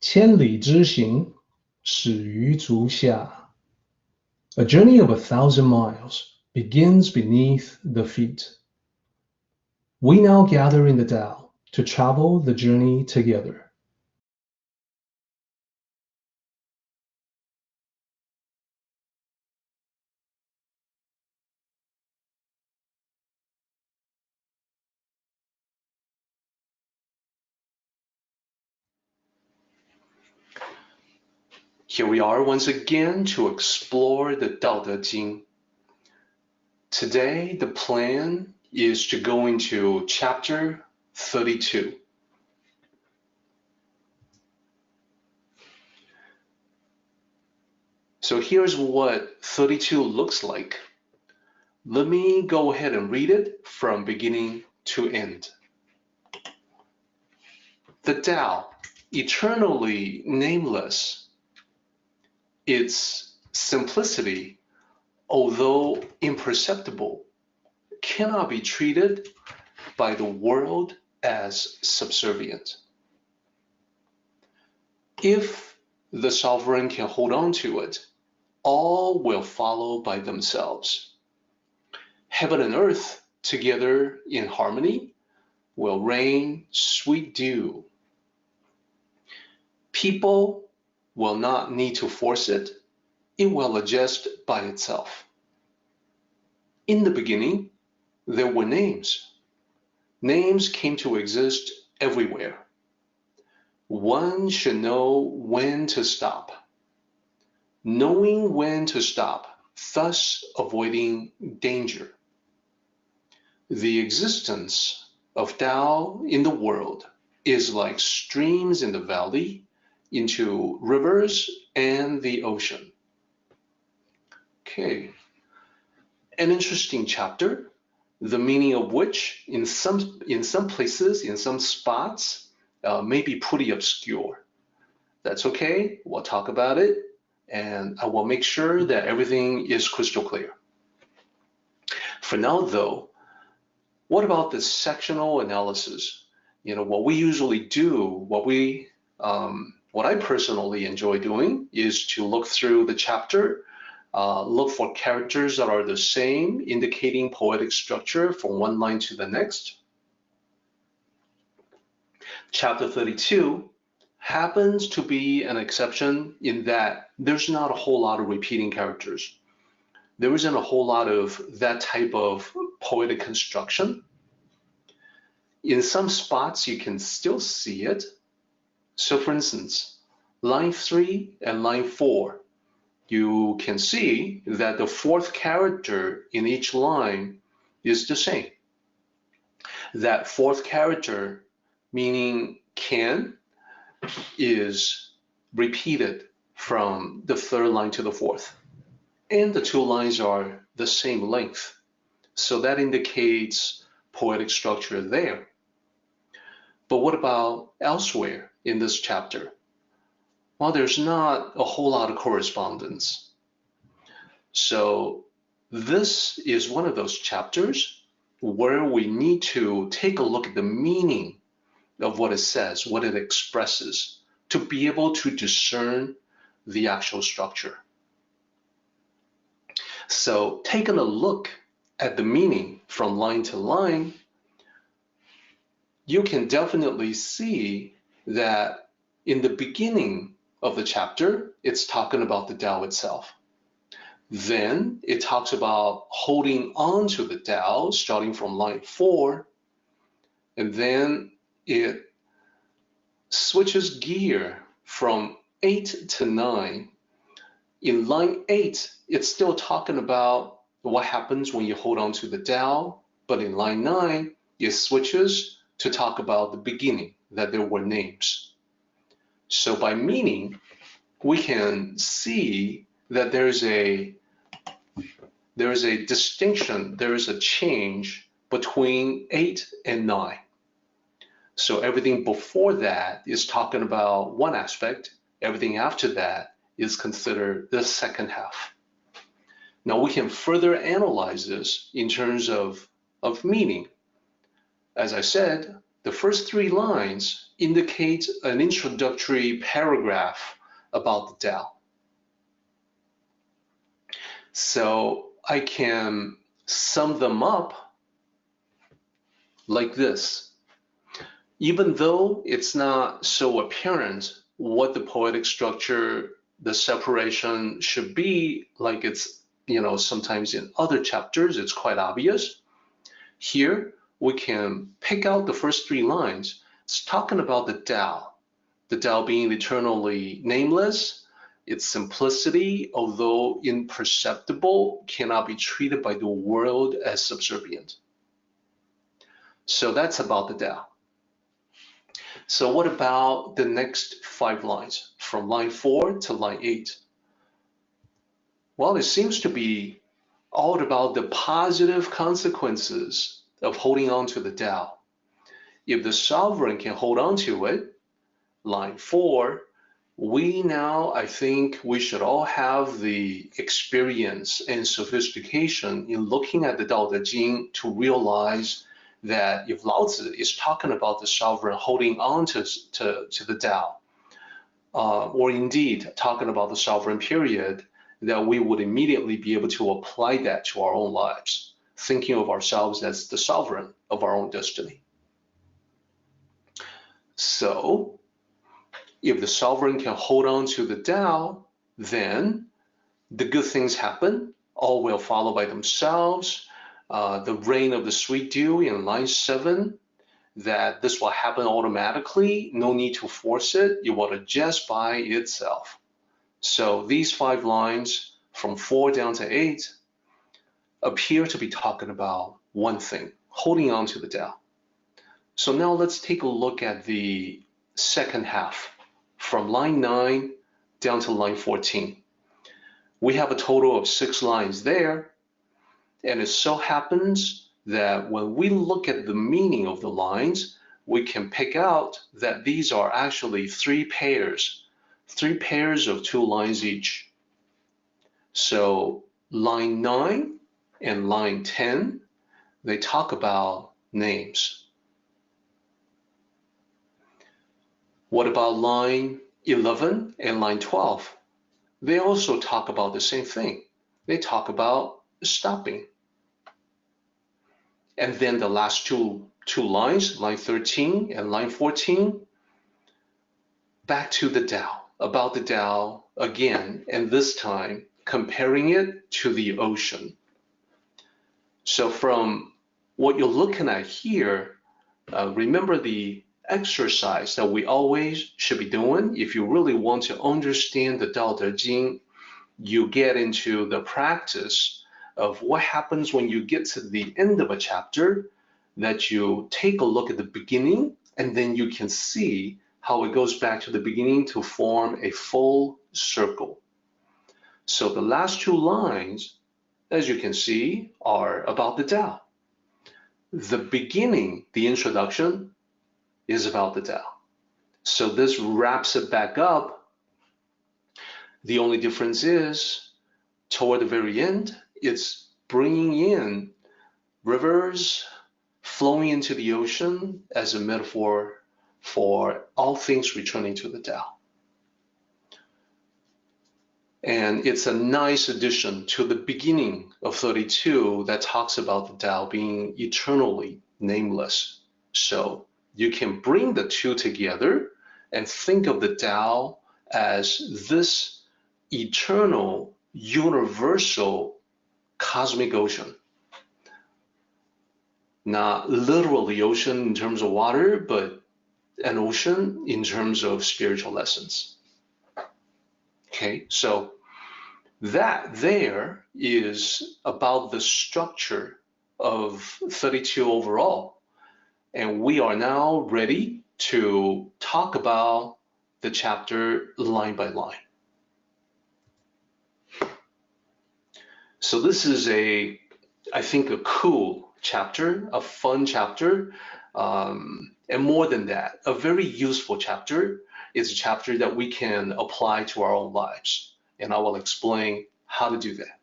千里之行，始于足下. A journey of 1,000 miles begins beneath the feet. We now gather in the Tao to travel the journey together. Here we are once again to explore the Daodejing. Today, the plan is to go into chapter 32. So here's what 32 looks like. Let me go ahead and read it from beginning to end. The Tao, eternally nameless. Its simplicity, although imperceptible, cannot be treated by the world as subservient. If the sovereign can hold on to it, all will follow by themselves. Heaven and earth, together in harmony, will rain sweet dew. People will not need to force it. It will adjust by itself. In the beginning, there were names. Names came to exist everywhere. One should know when to stop. Knowing when to stop, thus avoiding danger. The existence of Tao in the world is like streams in the valley into rivers and the ocean. Okay, an interesting chapter, the meaning of which in some places, in some spots, may be pretty obscure. That's okay, we'll talk about it, and I will make sure that everything is crystal clear. For now though, what about the sectional analysis? You know, what we usually do, what I personally enjoy doing is to look through the chapter, look for characters that are the same, indicating poetic structure from one line to the next. Chapter 32 happens to be an exception in that there's not a whole lot of repeating characters. There isn't a whole lot of that type of poetic construction. In some spots, you can still see it. So for instance, line 3 and line 4, you can see that the fourth character in each line is the same. That fourth character, meaning can, is repeated from the third line to the fourth. And the two lines are the same length. So that indicates poetic structure there. But what about elsewhere in this chapter? Well, there's not a whole lot of correspondence. So this is one of those chapters where we need to take a look at the meaning of what it says, what it expresses, to be able to discern the actual structure. So taking a look at the meaning from line to line, you can definitely see that in the beginning of the chapter, it's talking about the Tao itself. Then it talks about holding on to the Tao, starting from line 4, and then it switches gear from 8 to 9. In line 8, it's still talking about what happens when you hold on to the Tao, but in line 9, it switches to talk about the beginning, that there were names. So by meaning, we can see that there is a distinction, there is a change between 8 and 9. So everything before that is talking about one aspect, everything after that is considered the second half. Now we can further analyze this in terms of meaning. As I said, the first 3 lines indicate an introductory paragraph about the Tao. So I can sum them up like this. Even though it's not so apparent what the poetic structure, the separation should be, like it's, sometimes in other chapters, it's quite obvious. Here, we can pick out the first 3 lines. It's talking about the Tao being eternally nameless, its simplicity, although imperceptible, cannot be treated by the world as subservient. So that's about the Tao. So what about the next 5 lines, from line 4 to line 8? Well, it seems to be all about the positive consequences of holding on to the Tao. If the sovereign can hold on to it, line 4, I think we should all have the experience and sophistication in looking at the Daodejing to realize that if Laozi is talking about the sovereign holding on to the Tao, or indeed talking about the sovereign period, that we would immediately be able to apply that to our own lives, thinking of ourselves as the sovereign of our own destiny. So, if the sovereign can hold on to the Tao, then the good things happen, all will follow by themselves. The rain of the sweet dew in line 7, that this will happen automatically, no need to force it, it will adjust by itself. So these 5 lines from 4 down to 8 appear to be talking about one thing, holding on to the Tao. So now let's take a look at the second half, from line 9 down to line 14. We have a total of 6 lines there, and it so happens that when we look at the meaning of the lines, we can pick out that these are actually 3 pairs of 2 lines each. So line 9 and line 10, they talk about names. What about line 11 and line 12? They also talk about the same thing. They talk about stopping. And then the last two lines, line 13 and line 14, back to the Tao, about the Tao again, and this time comparing it to the ocean. So from what you're looking at here, remember the exercise that we always should be doing. If you really want to understand the Daodejing, you get into the practice of what happens when you get to the end of a chapter, that you take a look at the beginning, and then you can see how it goes back to the beginning to form a full circle. So the last 2 lines, as you can see, are about the Tao. The beginning, the introduction, is about the Tao. So this wraps it back up. The only difference is, toward the very end, it's bringing in rivers flowing into the ocean as a metaphor for all things returning to the Tao. And it's a nice addition to the beginning of 32 that talks about the Tao being eternally nameless. So you can bring the 2 together and think of the Tao as this eternal, universal, cosmic ocean. Not literally ocean in terms of water, but an ocean in terms of spiritual essence. Okay, so that there is about the structure of 32 overall. And we are now ready to talk about the chapter line by line. So this is I think a cool chapter, a fun chapter, and more than that, a very useful chapter. It's a chapter that we can apply to our own lives, and I will explain how to do that.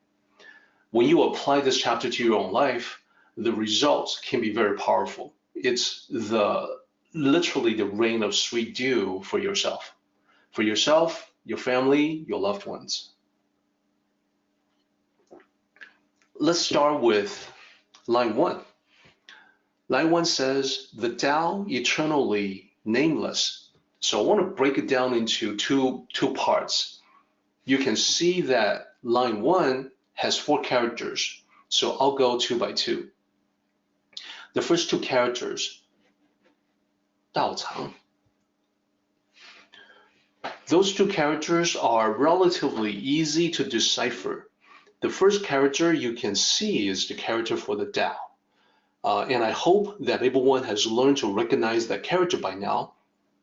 When you apply this chapter to your own life, the results can be very powerful. It's the literally the rain of sweet dew for yourself, your family, your loved ones. Let's start with line 1. Line 1 says, the Tao eternally nameless. So I want to break it down into two parts. You can see that line 1 has 4 characters. So I'll go 2 by 2. The first 2 characters, Daodejing. Those 2 characters are relatively easy to decipher. The first character you can see is the character for the Tao. And I hope that everyone has learned to recognize that character by now,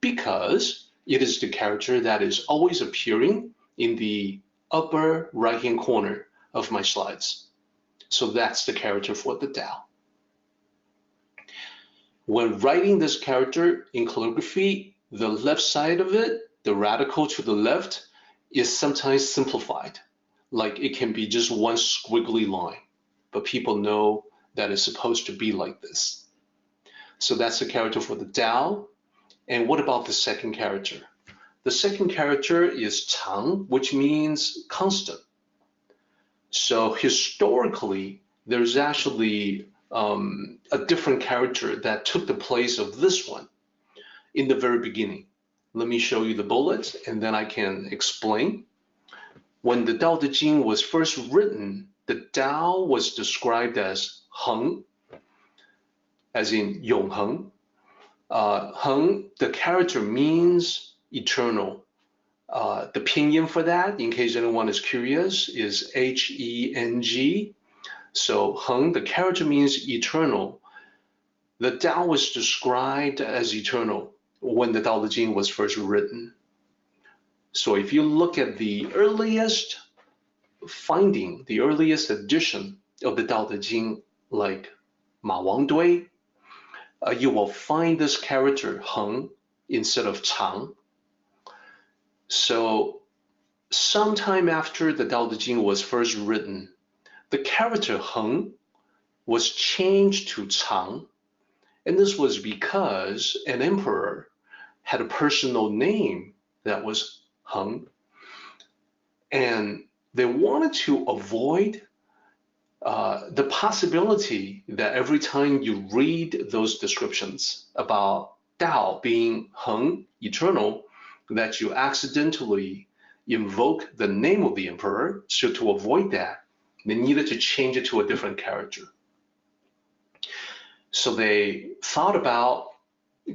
because it is the character that is always appearing in the upper right-hand corner of my slides. So that's the character for the Tao. When writing this character in calligraphy, the left side of it, the radical to the left, is sometimes simplified. Like it can be just one squiggly line, but people know that it's supposed to be like this. So that's the character for the Tao. And what about the second character? The second character is Chang, which means constant. So historically, there's actually a different character that took the place of this one in the very beginning. Let me show you the bullets and then I can explain. When the Daodejing was first written, the Tao was described as Heng, as in Yongheng. Heng, the character means eternal. The pinyin for that, in case anyone is curious, is H-E-N-G. So Heng, the character means eternal. The Tao was described as eternal when the Daodejing was first written. So if you look at the earliest finding, the earliest edition of the Daodejing, like Ma Wangdui, you will find this character Heng instead of Chang. So sometime after the Daodejing was first written, the character Heng was changed to Chang, and this was because an emperor had a personal name that was Heng, and they wanted to avoid the possibility that every time you read those descriptions about Tao being Heng, eternal, that you accidentally invoke the name of the emperor. So to avoid that, they needed to change it to a different character. So they thought about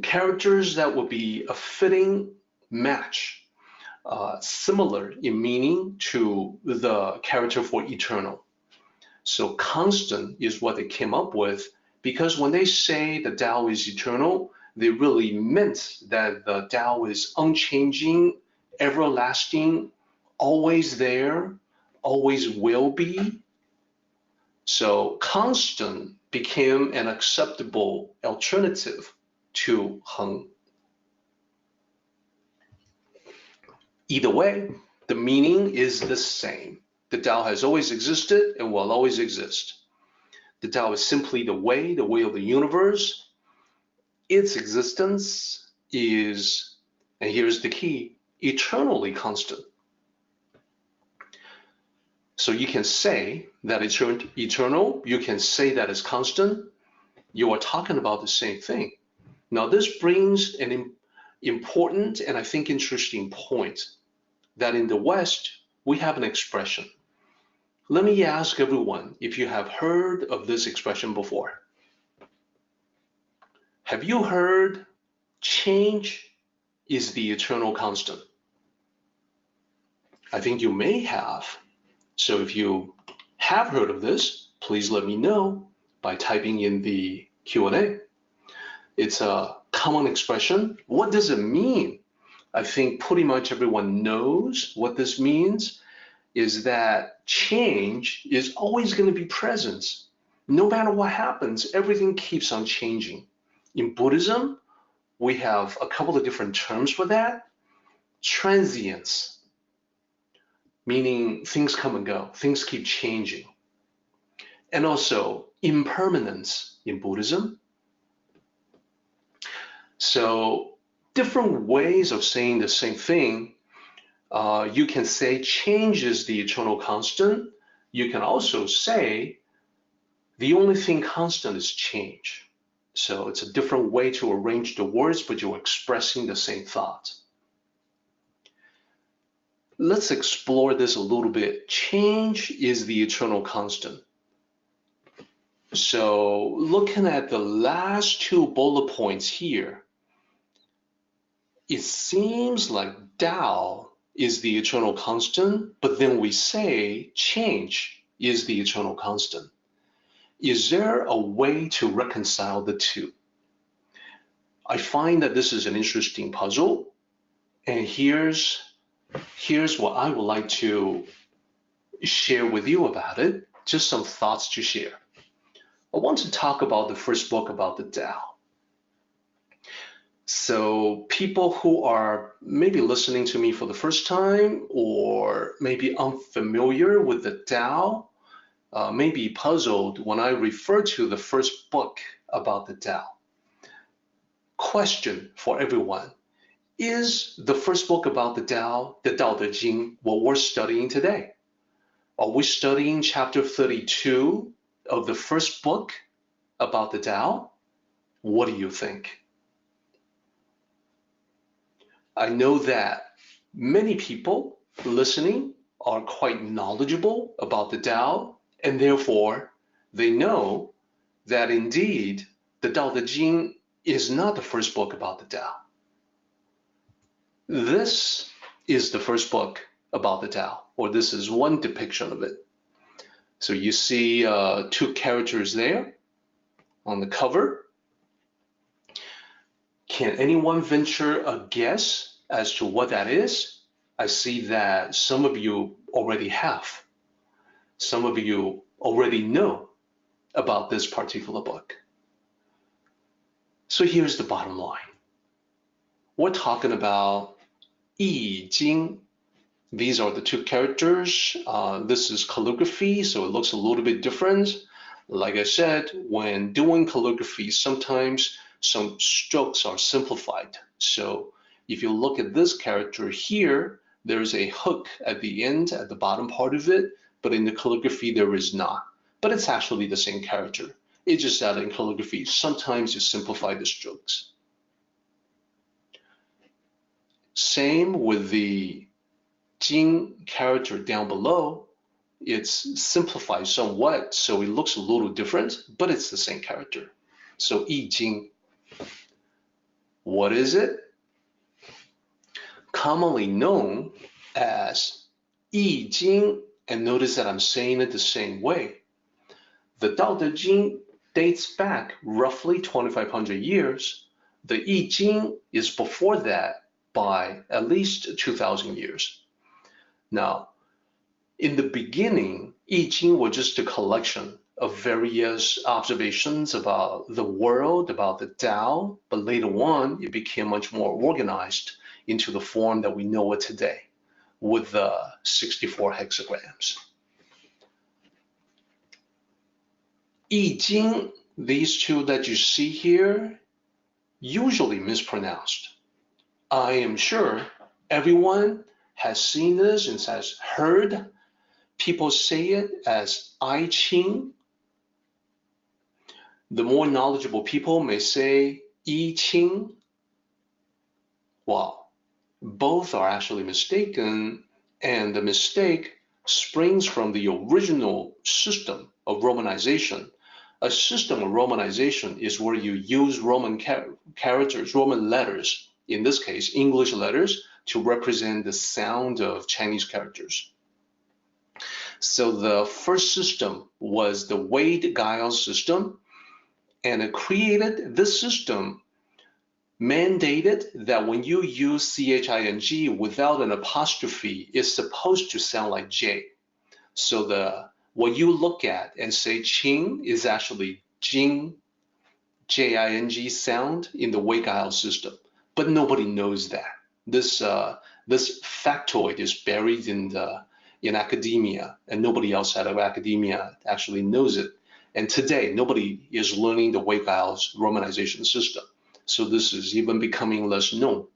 characters that would be a fitting match, similar in meaning to the character for eternal. So constant is what they came up with, because when they say the Tao is eternal, they really meant that the Tao is unchanging, everlasting, always there, always will be. So constant became an acceptable alternative to Heng. Either way, the meaning is the same. The Tao has always existed and will always exist. The Tao is simply the way of the universe. Its existence is, and here's the key, eternally constant. So you can say that it's eternal, you can say that it's constant. You are talking about the same thing. Now this brings an important and I think interesting point, that in the West, we have an expression. Let me ask everyone if you have heard of this expression before. Have you heard change is the eternal constant? I think you may have. So if you have heard of this, please let me know by typing in the Q&A. It's a common expression. What does it mean? I think pretty much everyone knows what this means, is that change is always going to be present. No matter what happens, everything keeps on changing. In Buddhism, we have a couple of different terms for that. Transience, meaning things come and go, things keep changing. And also impermanence in Buddhism. So different ways of saying the same thing. You can say change is the eternal constant. You can also say the only thing constant is change. So it's a different way to arrange the words, but you're expressing the same thought. Let's explore this a little bit. Change is the eternal constant. So looking at the last two bullet points here, it seems like Tao is the eternal constant, but then we say change is the eternal constant. Is there a way to reconcile the two? I find that this is an interesting puzzle, and here's what I would like to share with you about it, just some thoughts to share. I want to talk about the first book about the Tao. So people who are maybe listening to me for the first time or maybe unfamiliar with the Tao may be puzzled when I refer to the first book about the Tao. Question for everyone. Is the first book about the Tao, the Daodejing, what we're studying today? Are we studying chapter 32 of the first book about the Tao? What do you think? I know that many people listening are quite knowledgeable about the Tao, and therefore they know that indeed the Daodejing is not the first book about the Tao. This is the first book about the Tao, or this is one depiction of it. So you see two characters there on the cover. Can anyone venture a guess as to what that is? I see that some of you already have. Some of you already know about this particular book. So here's the bottom line. We're talking about I Jing. These are the two characters. This is calligraphy, so it looks a little bit different. Like I said, when doing calligraphy, sometimes some strokes are simplified. So if you look at this character here, there's a hook at the end, at the bottom part of it, but in the calligraphy there is not. But it's actually the same character. It's just that in calligraphy, sometimes you simplify the strokes. Same with the Jing character down below. It's simplified somewhat, so it looks a little different, but it's the same character. So I Jing. What is it? Commonly known as I Jing, and notice that I'm saying it the same way. The Daodejing dates back roughly 2,500 years. The I Jing is before that by at least 2,000 years. Now, in the beginning, I Jing was just a collection of various observations about the world, about the Tao, but later on, it became much more organized into the form that we know it today, with the 64 hexagrams. I Jing, these two that you see here, usually mispronounced. I am sure everyone has seen this and has heard people say it as I Ching. The more knowledgeable people may say I Ching. Well, both are actually mistaken, and the mistake springs from the original system of romanization. A system of romanization is where you use Roman characters, Roman letters, in this case, English letters, to represent the sound of Chinese characters. So the first system was the Wade-Giles system, and it created this system, mandated that when you use CHING without an apostrophe, it's supposed to sound like J. So what you look at and say Ching is actually Jing, J-I-N-G sound in the Wade-Giles system, but nobody knows that. This factoid is buried in academia, and nobody else out of academia actually knows it. And today, nobody is learning the Wade-Giles romanization system. So this is even becoming less known.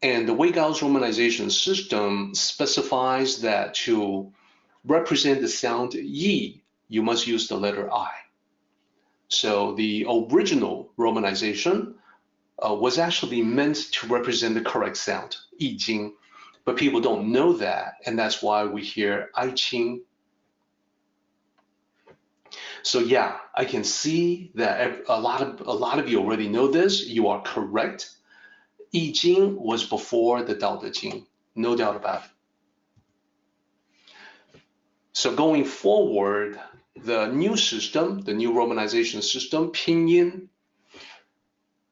And the Wei Gao's romanization system specifies that to represent the sound yi, you must use the letter I. So the original romanization was actually meant to represent the correct sound, yi jing, but people don't know that, and that's why we hear I Ching. So yeah, I can see that a lot of you already know this. You are correct. I Jing was before the Daodejing, no doubt about it. So going forward, the new system, the new romanization system, pinyin,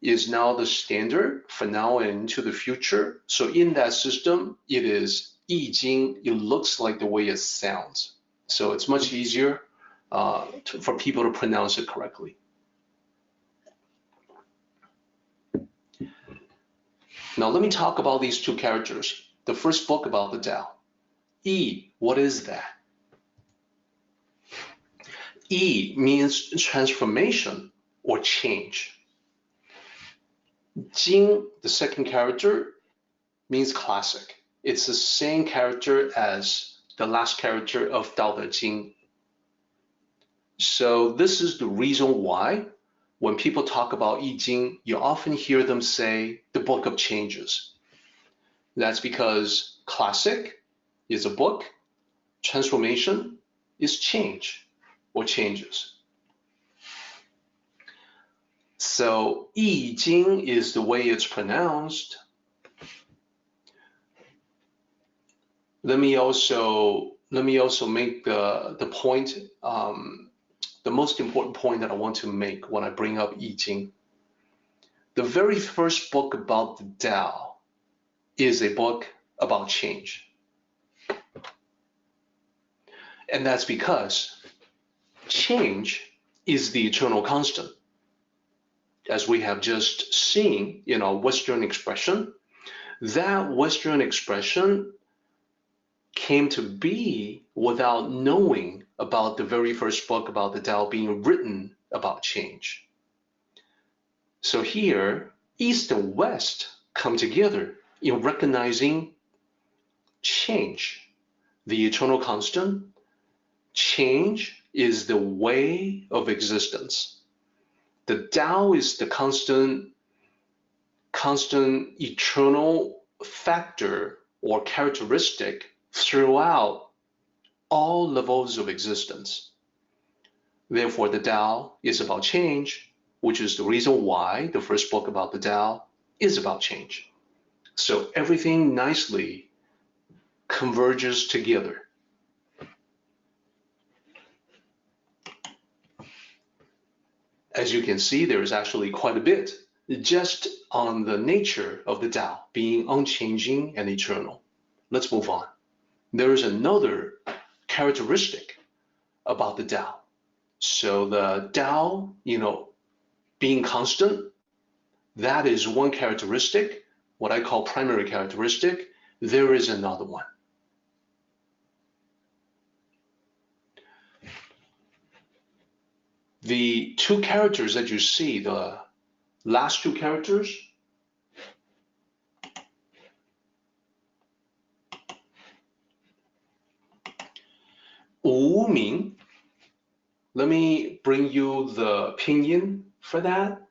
is now the standard for now and into the future. So in that system, it is I Jing. It looks like the way it sounds. So it's much easier for people to pronounce it correctly. Now let me talk about these two characters. The first book about the Tao. Yi, what is that? Yi means transformation or change. Jing, the second character, means classic. It's the same character as the last character of Daodejing. So this is the reason why when people talk about I Jing, you often hear them say the book of changes. That's because classic is a book, transformation is change or changes. So I Jing is the way it's pronounced. Let me also make the point, the most important point that I want to make when I bring up I Jing. The very first book about the Tao is a book about change. And that's because change is the eternal constant. As we have just seen in our Western expression, that Western expression came to be without knowing about the very first book about the Tao being written about change. So here, East and West come together in recognizing change, the eternal constant. Change is the way of existence. The Tao is the constant eternal factor or characteristic throughout all levels of existence. Therefore, the Tao is about change, which is the reason why the first book about the Tao is about change. So everything nicely converges together. As you can see, there is actually quite a bit just on the nature of the Tao being unchanging and eternal. Let's move on. There is another characteristic about the Tao. So the Tao, being constant, that is one characteristic, what I call primary characteristic. There is another one. The two characters that you see, the last two characters, Wu Ming. Let me bring you the pinyin for that.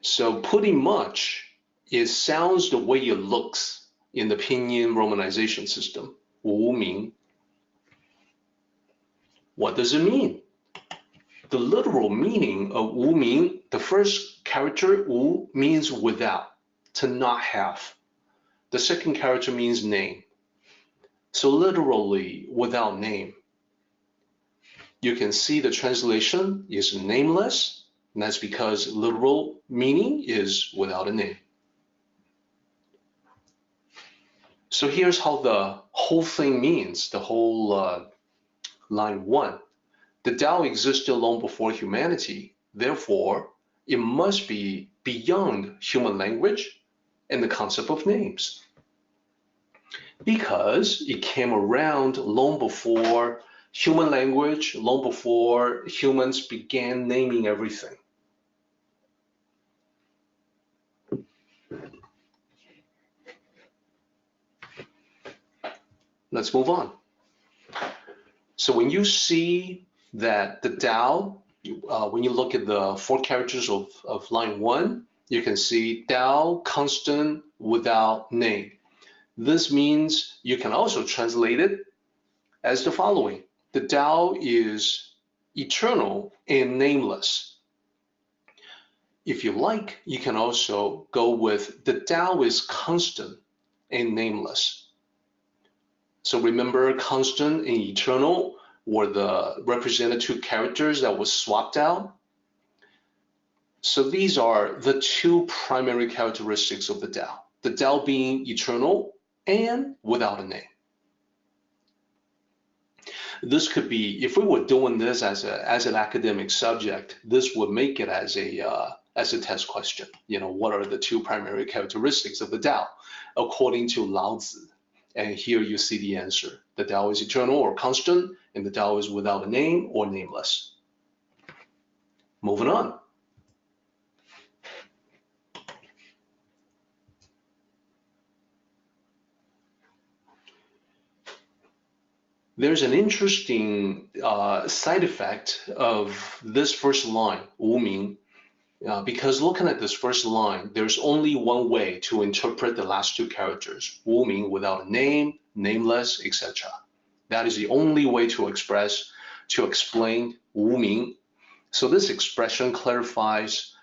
So pretty much, it sounds the way it looks in the pinyin romanization system, Wu Ming. What does it mean? The literal meaning of Wu Ming, the first character, Wu, means without, to not have. The second character means name. So literally, without name. You can see the translation is nameless, and that's because literal meaning is without a name. So here's how the whole thing means, the whole line 1. The Tao existed long before humanity. Therefore, it must be beyond human language and the concept of names. Because it came around long before human language long before humans began naming everything. Let's move on. So when you see that the Tao, when you look at the 4 characters of line 1, you can see Tao constant without name. This means you can also translate it as the following. The Tao is eternal and nameless. If you like, you can also go with the Tao is constant and nameless. So remember, constant and eternal were the represented 2 characters that was swapped out. So these are the 2 primary characteristics of the Tao. The Tao being eternal and without a name. This could be, if we were doing this as an academic subject, this would make it as a test question. You know, what are the 2 primary characteristics of the Tao according to Lao Tzu? And here you see the answer. The Tao is eternal or constant, and the Tao is without a name or nameless. Moving on. There's an interesting side effect of this first line, 无名, because looking at this first line, there's only one way to interpret the last 2 characters, 无名 without a name, nameless, etc. That is the only way to explain 无名. So this expression clarifies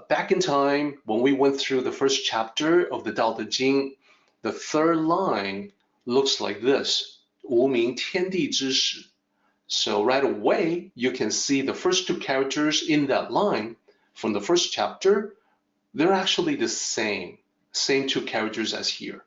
back in time when we went through the first chapter of the Daodejing, the 3rd line looks like this. 无名天地之始. So right away, you can see the first 2 characters in that line from the first chapter, they're actually the same 2 characters as here.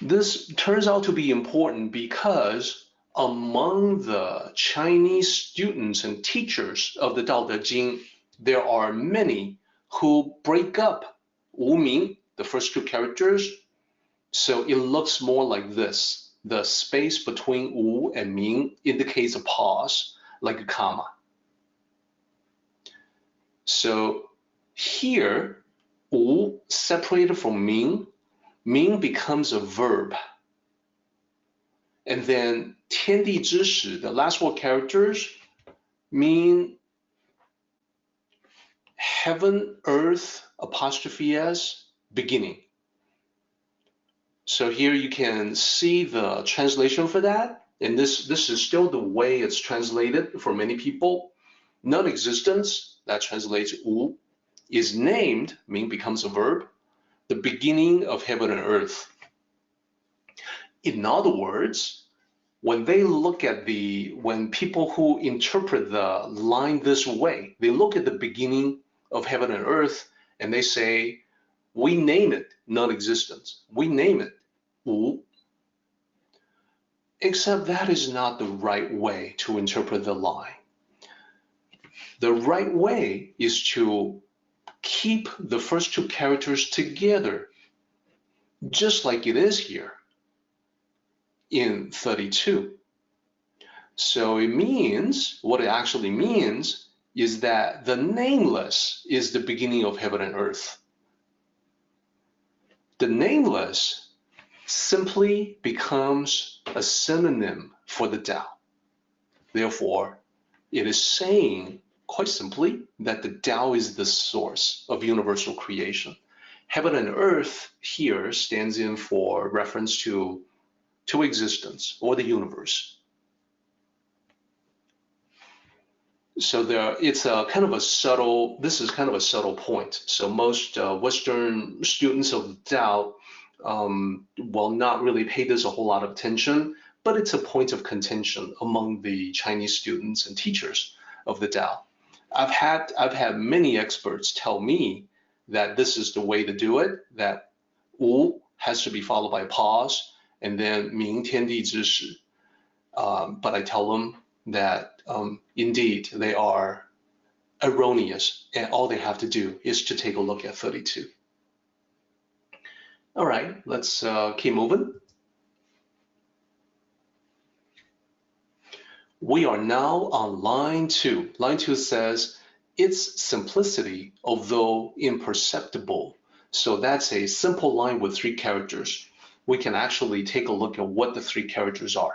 This turns out to be important because among the Chinese students and teachers of the Daodejing, there are many who break up 无名, the first 2 characters, so it looks more like this. The space between 无 and 名 indicates a pause, like a comma. So here, 无 separated from 名, 名 becomes a verb. And then 天地之始, the last 4 characters, mean heaven, earth, apostrophe s, beginning. So here you can see the translation for that. And this is still the way it's translated for many people. Non-existence, that translates 无, is named, mean becomes a verb, the beginning of heaven and earth. In other words, when people who interpret the line this way, they look at the beginning of heaven and earth and they say, we name it non-existence. We name it 无. Except that is not the right way to interpret the line. The right way is to keep the first 2 characters together, just like it is here in 32. So it means, what it actually means is that the nameless is the beginning of heaven and earth. The nameless simply becomes a synonym for the Tao. Therefore, it is saying, quite simply, that the Tao is the source of universal creation. Heaven and earth here stands in for reference to existence or the universe. So this is kind of a subtle point. So most Western students of the Tao will not really pay this a whole lot of attention, but it's a point of contention among the Chinese students and teachers of the Tao. I've had many experts tell me that this is the way to do it, that 无 has to be followed by a pause, and then 名天地之始. But I tell them that indeed they are erroneous, and all they have to do is to take a look at 32. All right, let's keep moving. We are now on line 2. Line 2 says, its simplicity, although imperceptible. So that's a simple line with 3 characters. We can actually take a look at what the 3 characters are.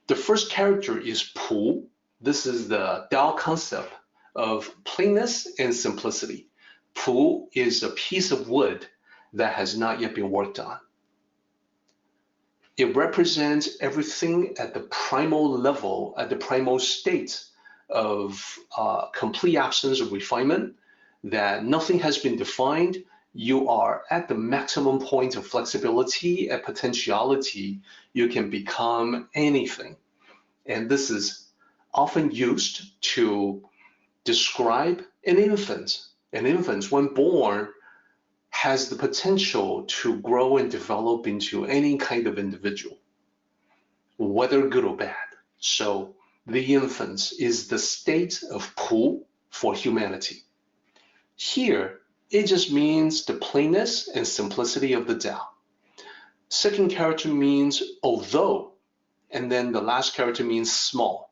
The first character is pu. This is the Dao concept of plainness and simplicity. Pu is a piece of wood that has not yet been worked on. It represents everything at the primal level, at the primal state of complete absence of refinement, that nothing has been defined. You are at the maximum point of flexibility and potentiality. You can become anything. And this is often used to describe an infant. An infant, when born, has the potential to grow and develop into any kind of individual, whether good or bad. So the infant is the state of pu for humanity. Here, it just means the plainness and simplicity of the Tao. Second character means although, and then the last character means small.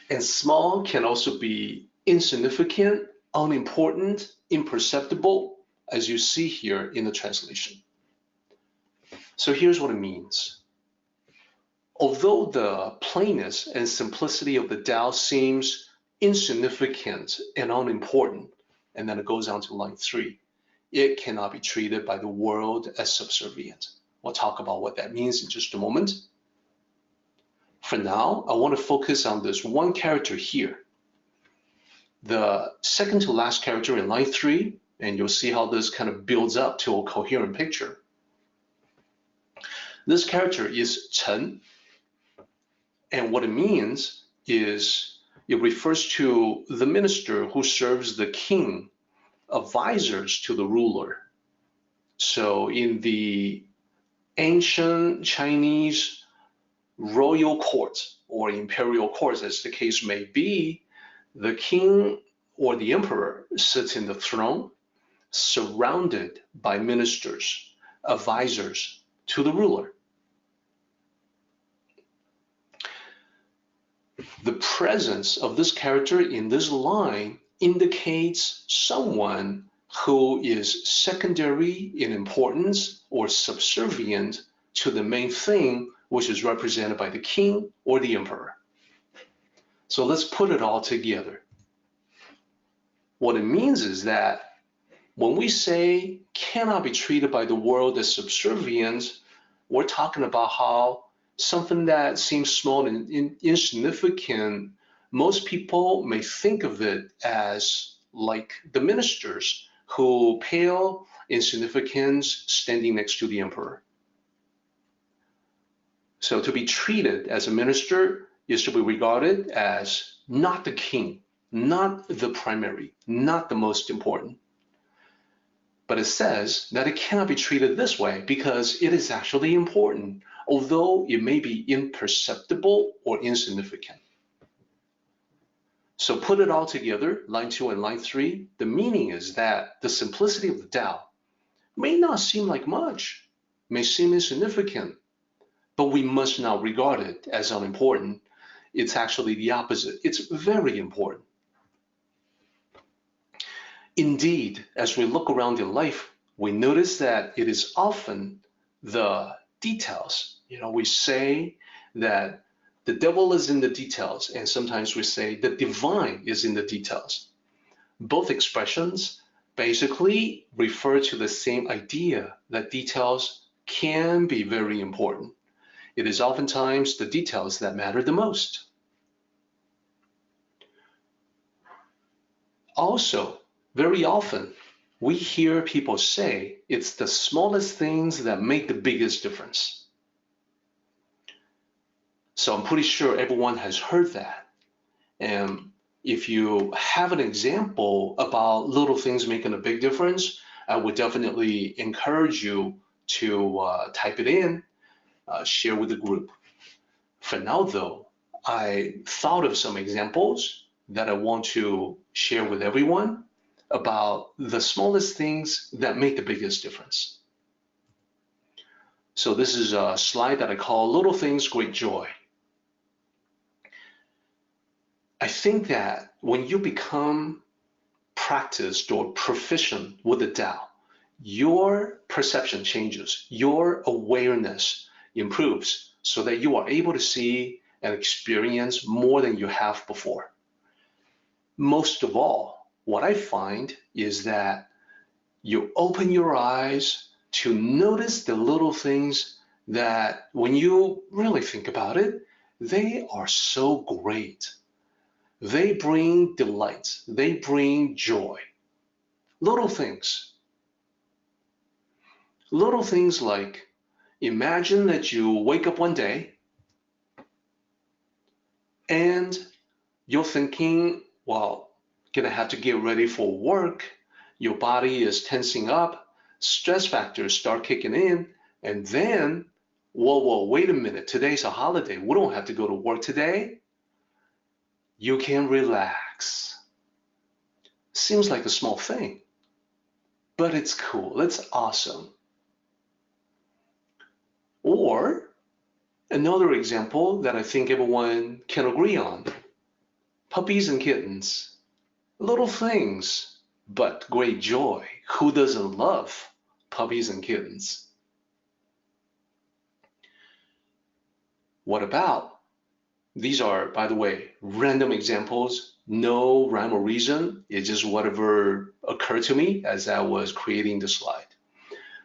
And small can also be insignificant, unimportant, imperceptible, as you see here in the translation. So here's what it means. Although the plainness and simplicity of the Tao seems insignificant and unimportant, and then it goes on to line 3, it cannot be treated by the world as subservient. We'll talk about what that means in just a moment. For now, I want to focus on this one character here. The second to last character in line 3, and you'll see how this kind of builds up to a coherent picture. This character is Chen, and what it means is it refers to the minister who serves the king, advisors to the ruler. So in the ancient Chinese royal courts or imperial courts, as the case may be, the king or the emperor sits in the throne, surrounded by ministers, advisors to the ruler. The presence of this character in this line indicates someone who is secondary in importance or subservient to the main thing, which is represented by the king or the emperor. So let's put it all together. What it means is that when we say cannot be treated by the world as subservient, we're talking about how something that seems small and insignificant, most people may think of it as like the ministers who pale insignificant standing next to the emperor. So to be treated as a minister is to be regarded as not the king, not the primary, not the most important. But it says that it cannot be treated this way because it is actually important, although it may be imperceptible or insignificant. So put it all together, line 2 and line 3, the meaning is that the simplicity of the Tao may not seem like much, may seem insignificant, but we must not regard it as unimportant. It's actually the opposite. It's very important. Indeed, as we look around in life, we notice that it is often the details. We say that the devil is in the details, and sometimes we say the divine is in the details. Both expressions basically refer to the same idea that details can be very important. It is oftentimes the details that matter the most. Also, very often, we hear people say it's the smallest things that make the biggest difference. So I'm pretty sure everyone has heard that. And if you have an example about little things making a big difference, I would definitely encourage you to type it in, share with the group. For now, though, I thought of some examples that I want to share with everyone about the smallest things that make the biggest difference. So this is a slide that I call Little Things, Great Joy. think that when you become practiced or proficient with the Tao, your perception changes, your awareness improves so that you are able to see and experience more than you have before. Most of all, what I find is that you open your eyes to notice the little things that when you really think about it, they are so great. They bring delight, they bring joy. Little things. Little things like, imagine that you wake up one day and you're thinking, well, gonna have to get ready for work. Your body is tensing up, stress factors start kicking in, and then, whoa, wait a minute, today's a holiday. We don't have to go to work today. You can relax. Seems like a small thing, but it's cool, it's awesome. Or another example that I think everyone can agree on, puppies and kittens. Little things, but great joy. Who doesn't love puppies and kittens? What about, these are, by the way, random examples, no rhyme or reason, it's just whatever occurred to me as I was creating the slide.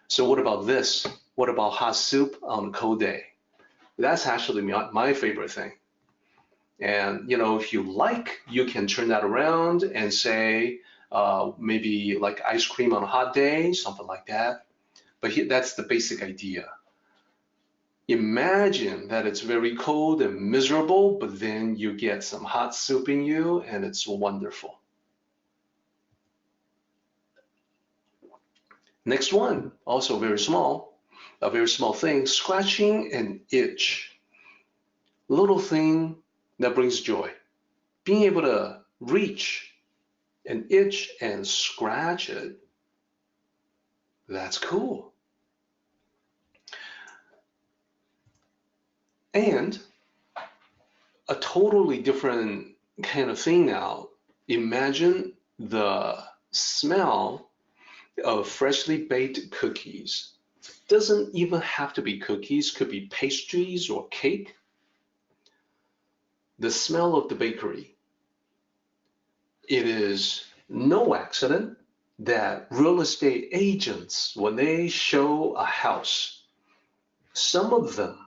So what about this? What about hot soup on a cold day? That's actually my favorite thing. And if you like, you can turn that around and say, maybe like ice cream on a hot day, something like that. But that's the basic idea. Imagine that it's very cold and miserable, but then you get some hot soup in you and it's wonderful. Next one, also very small, a very small thing, scratching an itch. Little thing that brings joy. Being able to reach an itch and scratch it, that's cool. And a totally different kind of thing now. Imagine the smell of freshly baked cookies. Doesn't even have to be cookies, could be pastries or cake. The smell of the bakery. It is no accident that real estate agents, when they show a house, some of them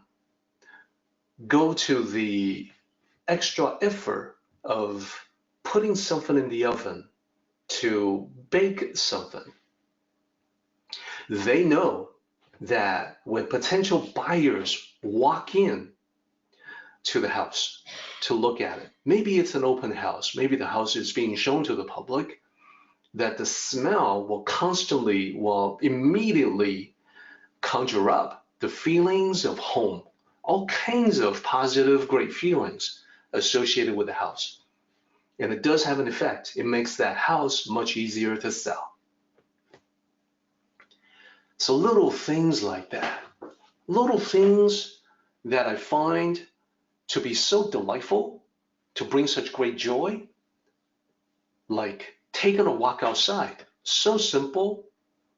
go to the extra effort of putting something in the oven to bake something. They know that when potential buyers walk in to the house to look at it, maybe it's an open house, maybe the house is being shown to the public, that the smell will immediately conjure up the feelings of home, all kinds of positive, great feelings associated with the house. And it does have an effect. It makes that house much easier to sell. So little things like that, little things that I find to be so delightful, to bring such great joy, like taking a walk outside. So simple,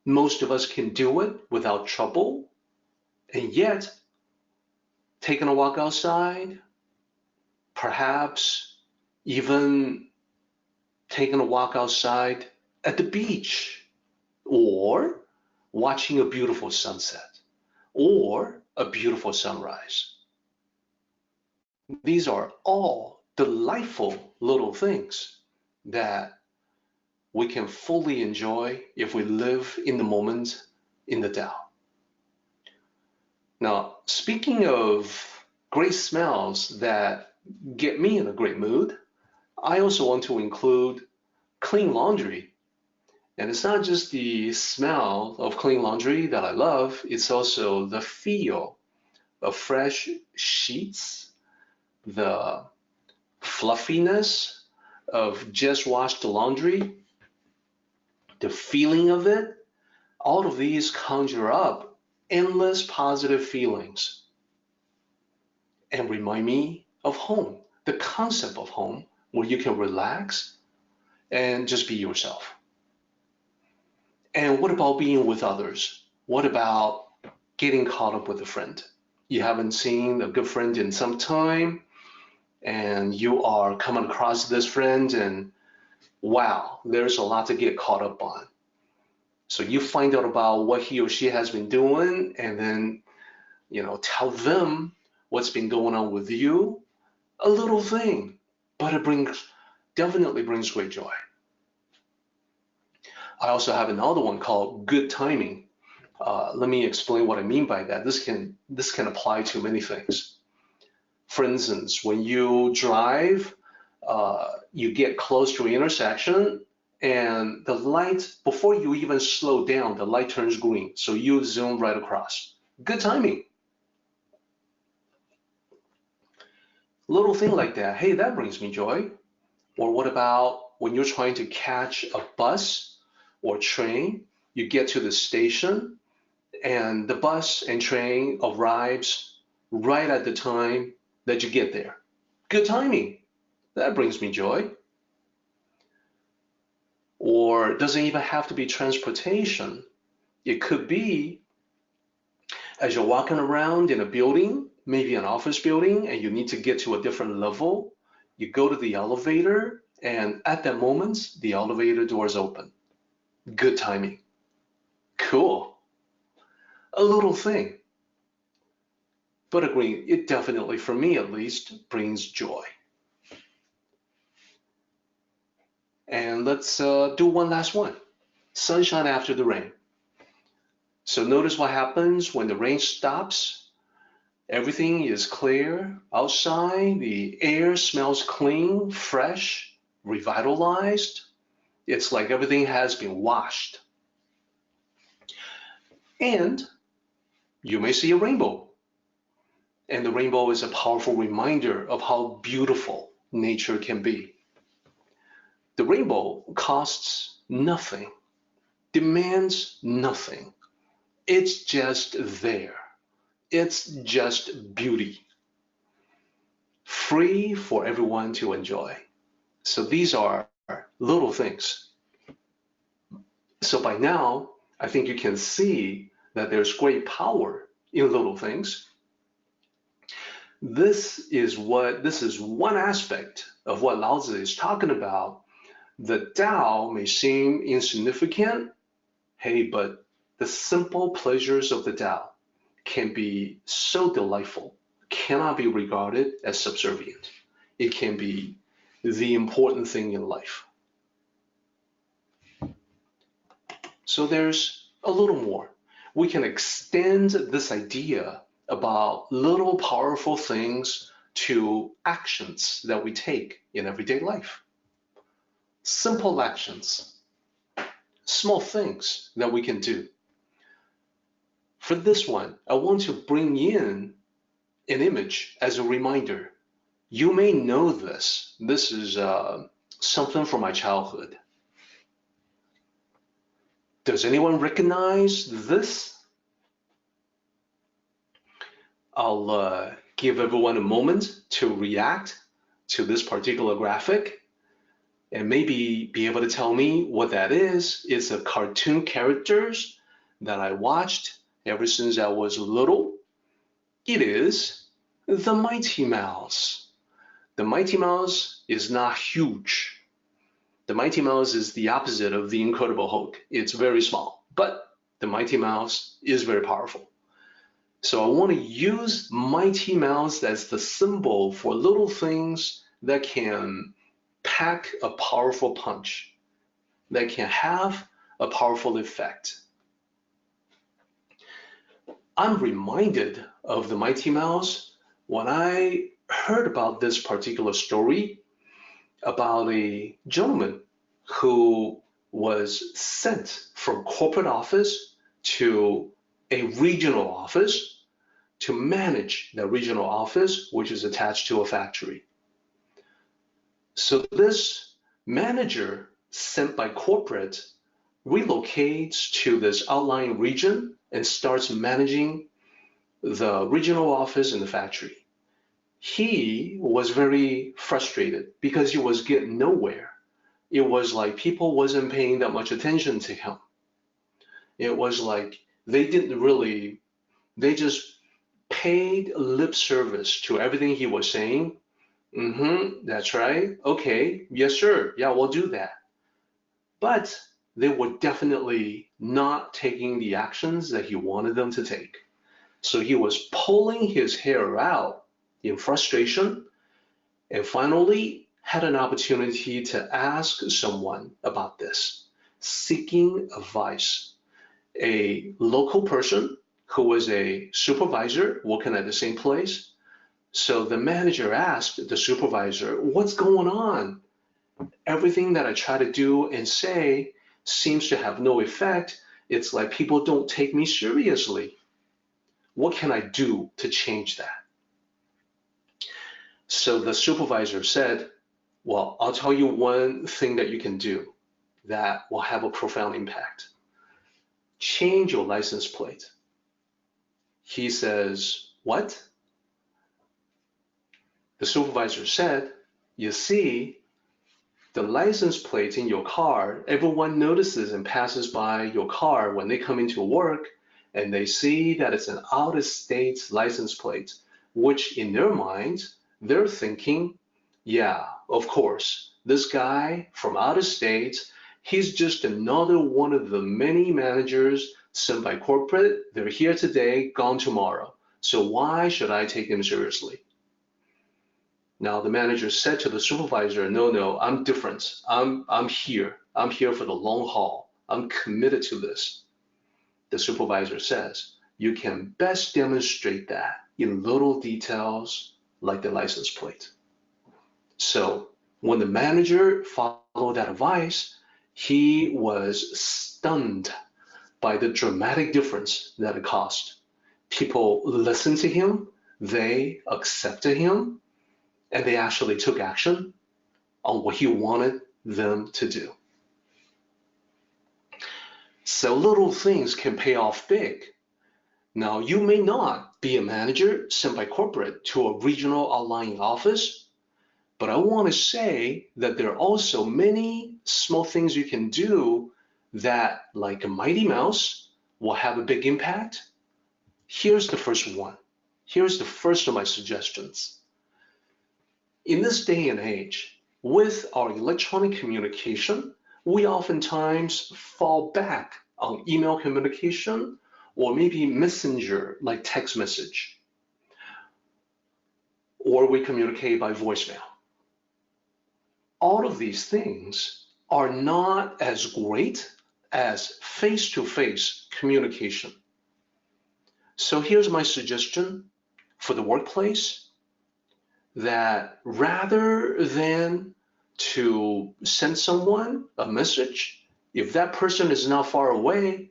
most of us can do it without trouble, and yet taking a walk outside, perhaps even taking a walk outside at the beach, or watching a beautiful sunset, or a beautiful sunrise. These are all delightful little things that we can fully enjoy if we live in the moment in the Tao. Now, speaking of great smells that get me in a great mood, I also want to include clean laundry. And it's not just the smell of clean laundry that I love, it's also the feel of fresh sheets, the fluffiness of just washed laundry, the feeling of it. All of these conjure up endless positive feelings and remind me of home, the concept of home, where you can relax and just be yourself. And what about being with others? What about getting caught up with a friend? You haven't seen a good friend in some time, and you are coming across this friend, and wow, there's a lot to get caught up on. So you find out about what he or she has been doing, and then, tell them what's been going on with you. A little thing, but it definitely brings great joy. I also have another one called good timing. Let me explain what I mean by that. This can apply to many things. For instance, when you drive, you get close to an intersection, and the light, before you even slow down, the light turns green, so you zoom right across. Good timing. Little thing like that, hey, that brings me joy. Or what about when you're trying to catch a bus or train, you get to the station, and the bus and train arrives right at the time that you get there. Good timing. That brings me joy. Or it doesn't even have to be transportation. It could be as you're walking around in a building, maybe an office building, and you need to get to a different level. You go to the elevator, and at that moment, the elevator doors open. Good timing. Cool. A little thing. But agree, it definitely, for me at least, brings joy. And let's do one last one. Sunshine after the rain. So notice what happens when the rain stops. Everything is clear outside. The air smells clean, fresh, revitalized. It's like everything has been washed. And you may see a rainbow. And the rainbow is a powerful reminder of how beautiful nature can be. The rainbow costs nothing, demands nothing. It's just there. It's just beauty, free for everyone to enjoy. So these are little things. So by now, I think you can see that there's great power in little things. This is one aspect of what Lao Tzu is talking about. The Tao may seem insignificant, hey, but the simple pleasures of the Tao can be so delightful, cannot be regarded as subservient. It can be the important thing in life. So there's a little more. We can extend this idea about little powerful things to actions that we take in everyday life. Simple actions, small things that we can do. For this one, I want to bring in an image as a reminder. You may know this. This is something from my childhood. Does anyone recognize this? I'll give everyone a moment to react to this particular graphic and maybe be able to tell me what that is. It's a cartoon characters that I watched ever since I was little. It is the Mighty Mouse. The Mighty Mouse is not huge. The Mighty Mouse is the opposite of the Incredible Hulk. It's very small, but the Mighty Mouse is very powerful. So I want to use Mighty Mouse as the symbol for little things that can pack a powerful punch, that can have a powerful effect. I'm reminded of the Mighty Mouse when I heard about this particular story about a gentleman who was sent from corporate office to a regional office to manage the regional office, which is attached to a factory. So this manager sent by corporate relocates to this outlying region and starts managing the regional office in the factory. he was very frustrated because he was getting nowhere. It was like people wasn't paying that much attention to him. It was like they just paid lip service to everything he was saying. That's right. Okay, yes, sir. Yeah, we'll do that. But they were definitely not taking the actions that he wanted them to take. So he was pulling his hair out in frustration, and finally had an opportunity to ask someone about this, seeking advice. A local person who was a supervisor working at the same place. So the manager asked the supervisor, what's going on? Everything that I try to do and say seems to have no effect. It's like people don't take me seriously. What can I do to change that? So the supervisor said, well, I'll tell you one thing that you can do that will have a profound impact. Change your license plate. He says, what? The supervisor said, you see, the license plate in your car, everyone notices and passes by your car when they come into work, and they see that it's an out-of-state license plate, which in their minds, they're thinking, yeah, of course, this guy from out of state, he's just another one of the many managers sent by corporate. They're here today, gone tomorrow. So why should I take him seriously? Now the manager said to the supervisor, no, I'm different. I'm here. I'm here for the long haul. I'm committed to this. The supervisor says, you can best demonstrate that in little details like the license plate. So when the manager followed that advice, he was stunned by the dramatic difference that it caused. People listened to him, they accepted him, and they actually took action on what he wanted them to do. So little things can pay off big. Now, you may not be a manager sent by corporate to a regional outlying office, but I want to say that there are also many small things you can do that, like a mighty mouse, will have a big impact. Here's the first one. Here's the first of my suggestions. In this day and age, with our electronic communication, we oftentimes fall back on email communication or maybe messenger like text message, or we communicate by voicemail. All of these things are not as great as face-to-face communication. So here's my suggestion for the workplace, that rather than to send someone a message, if that person is not far away,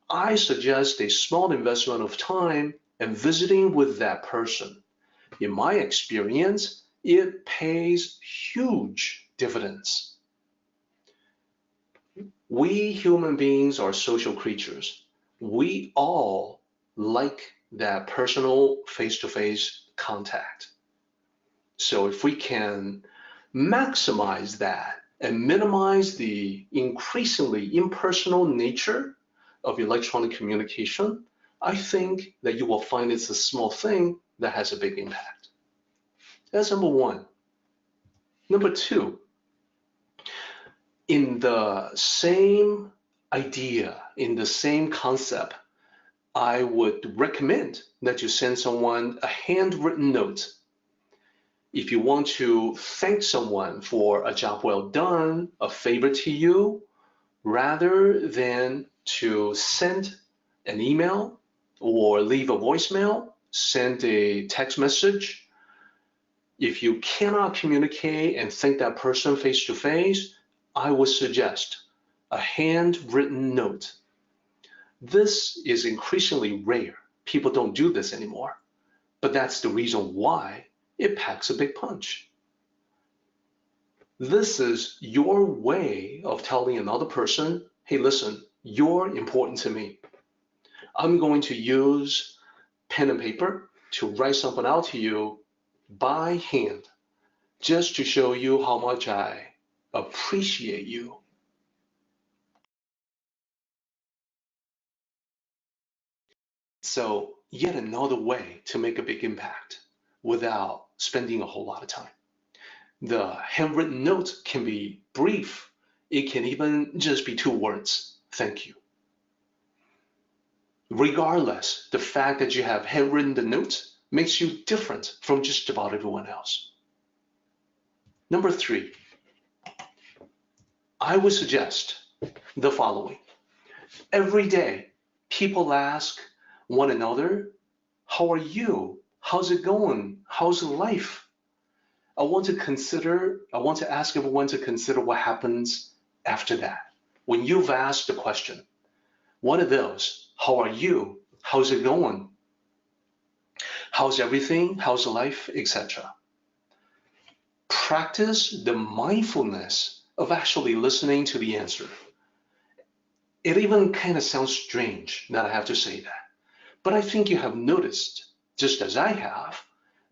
I suggest a small investment of time and visiting with that person. In my experience, it pays huge dividends. We human beings are social creatures. We all like that personal face-to-face contact. So if we can maximize that and minimize the increasingly impersonal nature of electronic communication, I think that you will find it's a small thing that has a big impact. That's number one. Number two, in the same idea, in the same concept, I would recommend that you send someone a handwritten note. If you want to thank someone for a job well done, a favor to you, rather than to send an email or leave a voicemail, send a text message. If you cannot communicate and thank that person face to face, I would suggest a handwritten note. This is increasingly rare. People don't do this anymore, but that's the reason why it packs a big punch. This is your way of telling another person, hey, listen, you're important to me. I'm going to use pen and paper to write something out to you by hand, just to show you how much I appreciate you. So yet another way to make a big impact without spending a whole lot of time. The handwritten note can be brief. It can even just be 2 words, thank you. Regardless, the fact that you have handwritten the note makes you different from just about everyone else. Number 3, I would suggest the following. Every day, people ask one another, how are you? How's it going? How's life? I want to ask everyone to consider what happens after that. When you've asked the question, one of those, how are you? How's it going? How's everything? How's life? Etc. Practice the mindfulness of actually listening to the answer. It even kind of sounds strange that I have to say that. But I think you have noticed, just as I have,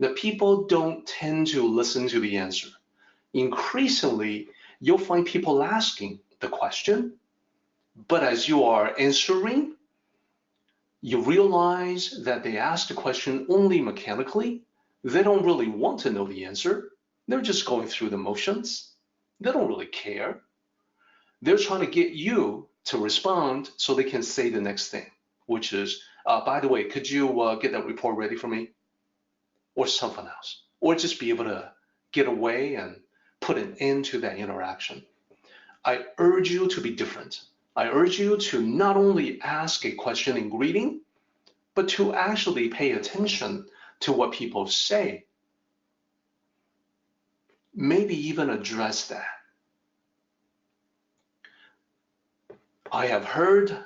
that people don't tend to listen to the answer. Increasingly, you'll find people asking the question, but as you are answering, you realize that they ask the question only mechanically. They don't really want to know the answer. They're just going through the motions. They don't really care. They're trying to get you to respond so they can say the next thing, which is, by the way, could you get that report ready for me? Or something else. Or just be able to get away and put an end to that interaction. I urge you to be different. I urge you to not only ask a question in greeting, but to actually pay attention to what people say. Maybe even address that. I have heard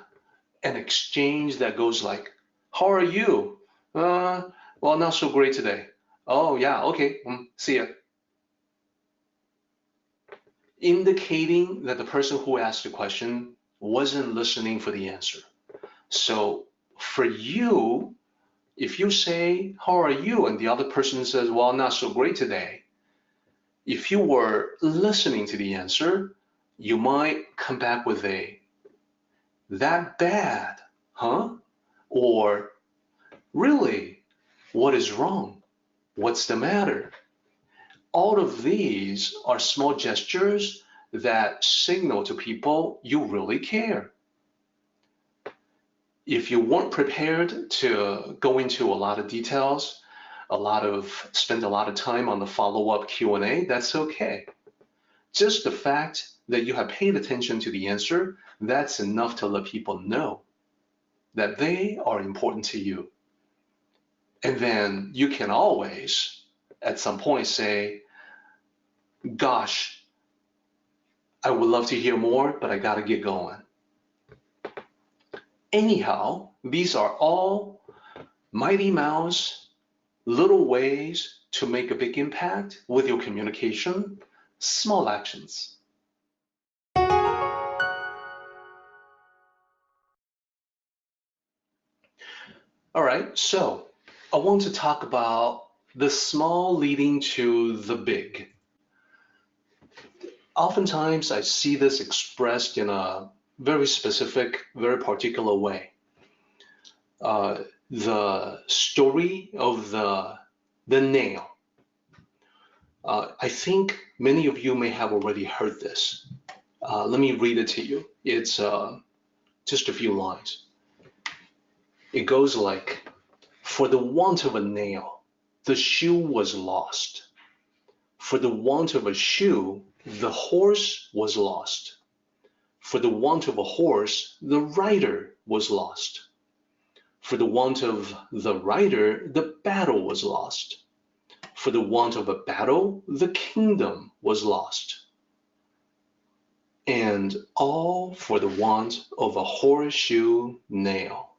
an exchange that goes like, how are you? Well, not so great today. Oh yeah, okay, see ya. Indicating that the person who asked the question wasn't listening for the answer. So for you, if you say, how are you? And the other person says, well, not so great today. If you were listening to the answer, you might come back with a, that bad, huh? Or, really, what is wrong? What's the matter? All of these are small gestures that signal to people you really care. If you weren't prepared to go into a lot of details, spend a lot of time on the follow-up Q&A, that's okay. Just the fact that you have paid attention to the answer, that's enough to let people know that they are important to you. And then you can always, at some point, say, gosh, I would love to hear more, but I gotta get going. Anyhow, these are all Mighty Mouse little ways to make a big impact with your communication, small actions. All right, so I want to talk about the small leading to the big. Oftentimes, I see this expressed in a very specific, very particular way. The story of the nail. I think many of you may have already heard this. Let me read it to you. It's just a few lines. It goes like, for the want of a nail, the shoe was lost. For the want of a shoe, the horse was lost. For the want of a horse, the rider was lost. For the want of the rider, the battle was lost. For the want of a battle, the kingdom was lost. And all for the want of a horseshoe nail.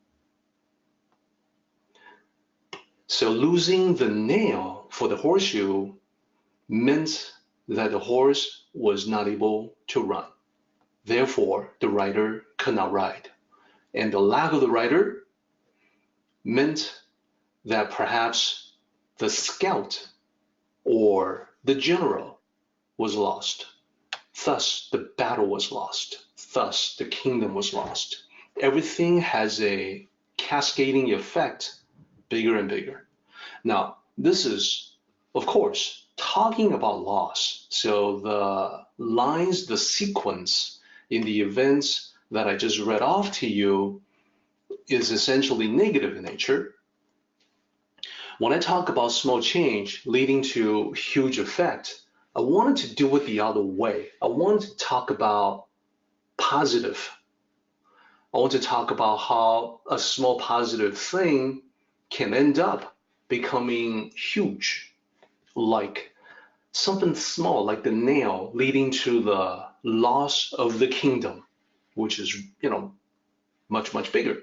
So losing the nail for the horseshoe meant that the horse was not able to run. Therefore, the rider could not ride. And the lack of the rider meant that perhaps the scout or the general was lost. Thus, the battle was lost. Thus, the kingdom was lost. Everything has a cascading effect, bigger and bigger. Now, this is, of course, talking about loss. So the lines, the sequence in the events that I just read off to you is essentially negative in nature. When I talk about small change leading to huge effect, I wanted to do it the other way. I wanted to talk about positive. I want to talk about how a small positive thing can end up becoming huge, like something small, like the nail leading to the loss of the kingdom, which is, much, much bigger.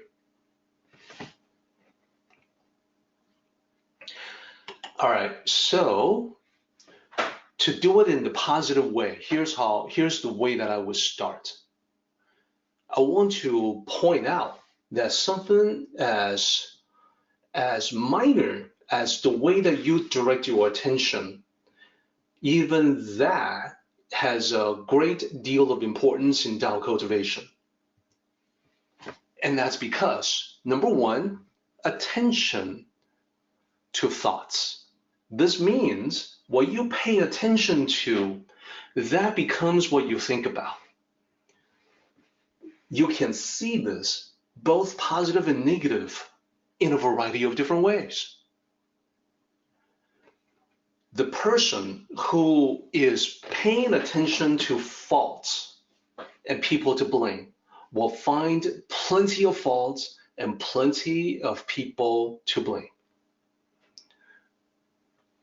All right, so to do it in the positive way, here's the way that I would start. I want to point out that something as minor as the way that you direct your attention, even that has a great deal of importance in Tao cultivation. And that's because, number one, attention to thoughts. This means what you pay attention to, that becomes what you think about. You can see this, both positive and negative, in a variety of different ways. The person who is paying attention to faults and people to blame will find plenty of faults and plenty of people to blame.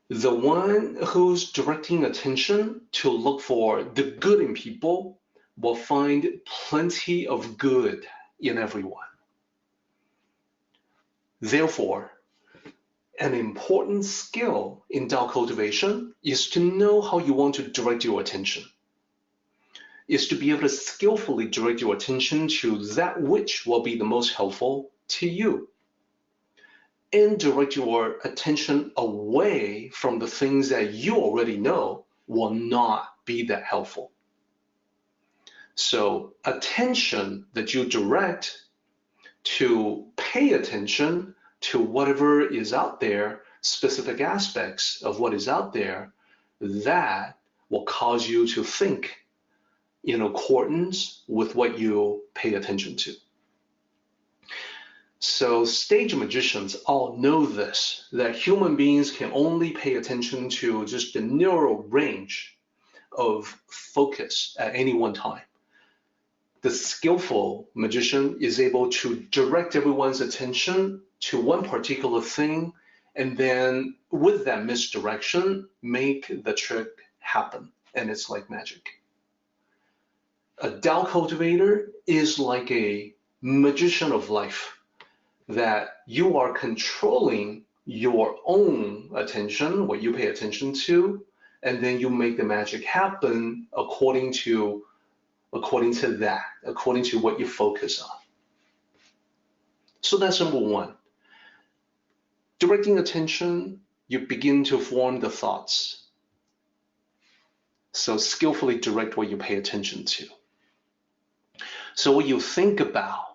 The one who's directing attention to look for the good in people will find plenty of good in everyone. Therefore, an important skill in Tao cultivation is to know how you want to direct your attention, is to be able to skillfully direct your attention to that which will be the most helpful to you, and direct your attention away from the things that you already know will not be that helpful. So attention that you direct to pay attention to whatever is out there, specific aspects of what is out there, that will cause you to think in accordance with what you pay attention to. So stage magicians all know this, that human beings can only pay attention to just a narrow range of focus at any one time. The skillful magician is able to direct everyone's attention to one particular thing, and then with that misdirection, make the trick happen. And it's like magic. A Tao cultivator is like a magician of life, that you are controlling your own attention, what you pay attention to, and then you make the magic happen according to that, according to what you focus on. So that's number one. Directing attention, you begin to form the thoughts. So skillfully direct what you pay attention to. So what you think about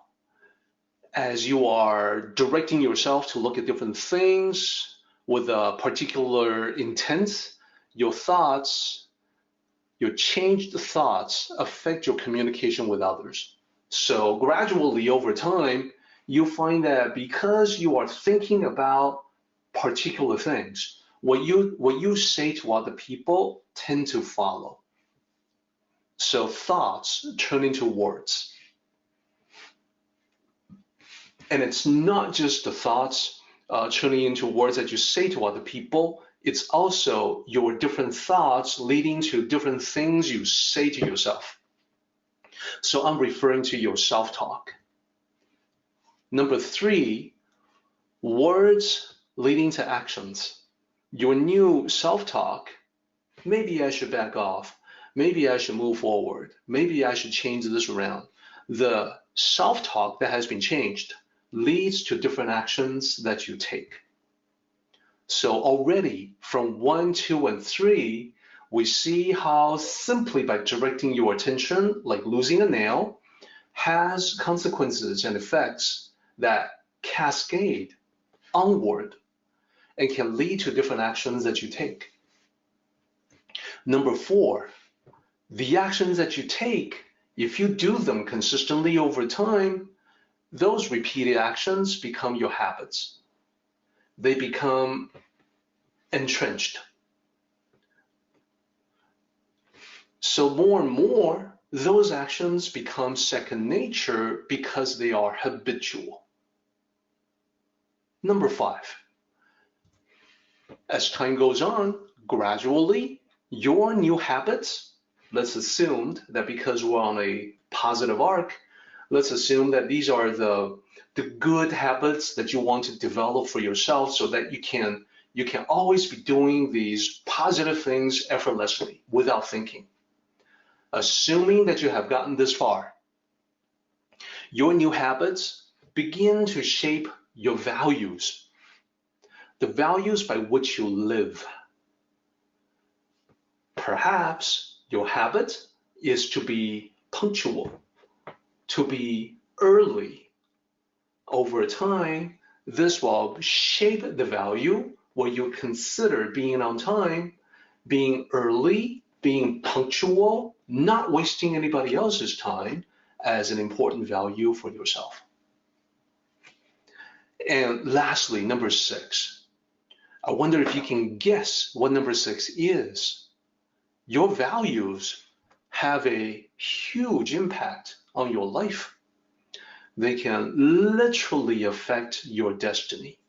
as you are directing yourself to look at different things with a particular intent, your thoughts, your changed thoughts affect your communication with others. So gradually over time, you find that because you are thinking about particular things, what you say to other people tend to follow. So thoughts turn into words. And it's not just the thoughts turning into words that you say to other people, it's also your different thoughts leading to different things you say to yourself. So I'm referring to your self-talk. Number three, words leading to actions. Your new self-talk, maybe I should back off, maybe I should move forward, maybe I should change this around. The self-talk that has been changed leads to different actions that you take. So already from 1, 2, and 3, we see how simply by directing your attention, like losing a nail, has consequences and effects that cascade onward and can lead to different actions that you take. Number 4, the actions that you take, if you do them consistently over time, those repeated actions become your habits. They become entrenched. So more and more, those actions become second nature because they are habitual. Number 5, as time goes on, gradually, your new habits, let's assume that because we're on a positive arc, let's assume that these are the good habits that you want to develop for yourself so that you can always be doing these positive things effortlessly without thinking. Assuming that you have gotten this far, your new habits begin to shape your values, the values by which you live. Perhaps your habit is to be punctual, to be early. Over time, this will shape the value where you consider being on time, being early, being punctual, not wasting anybody else's time as an important value for yourself. And lastly, number 6. I wonder if you can guess what number 6 is. Your values have a huge impact on your life. They can literally affect your destiny.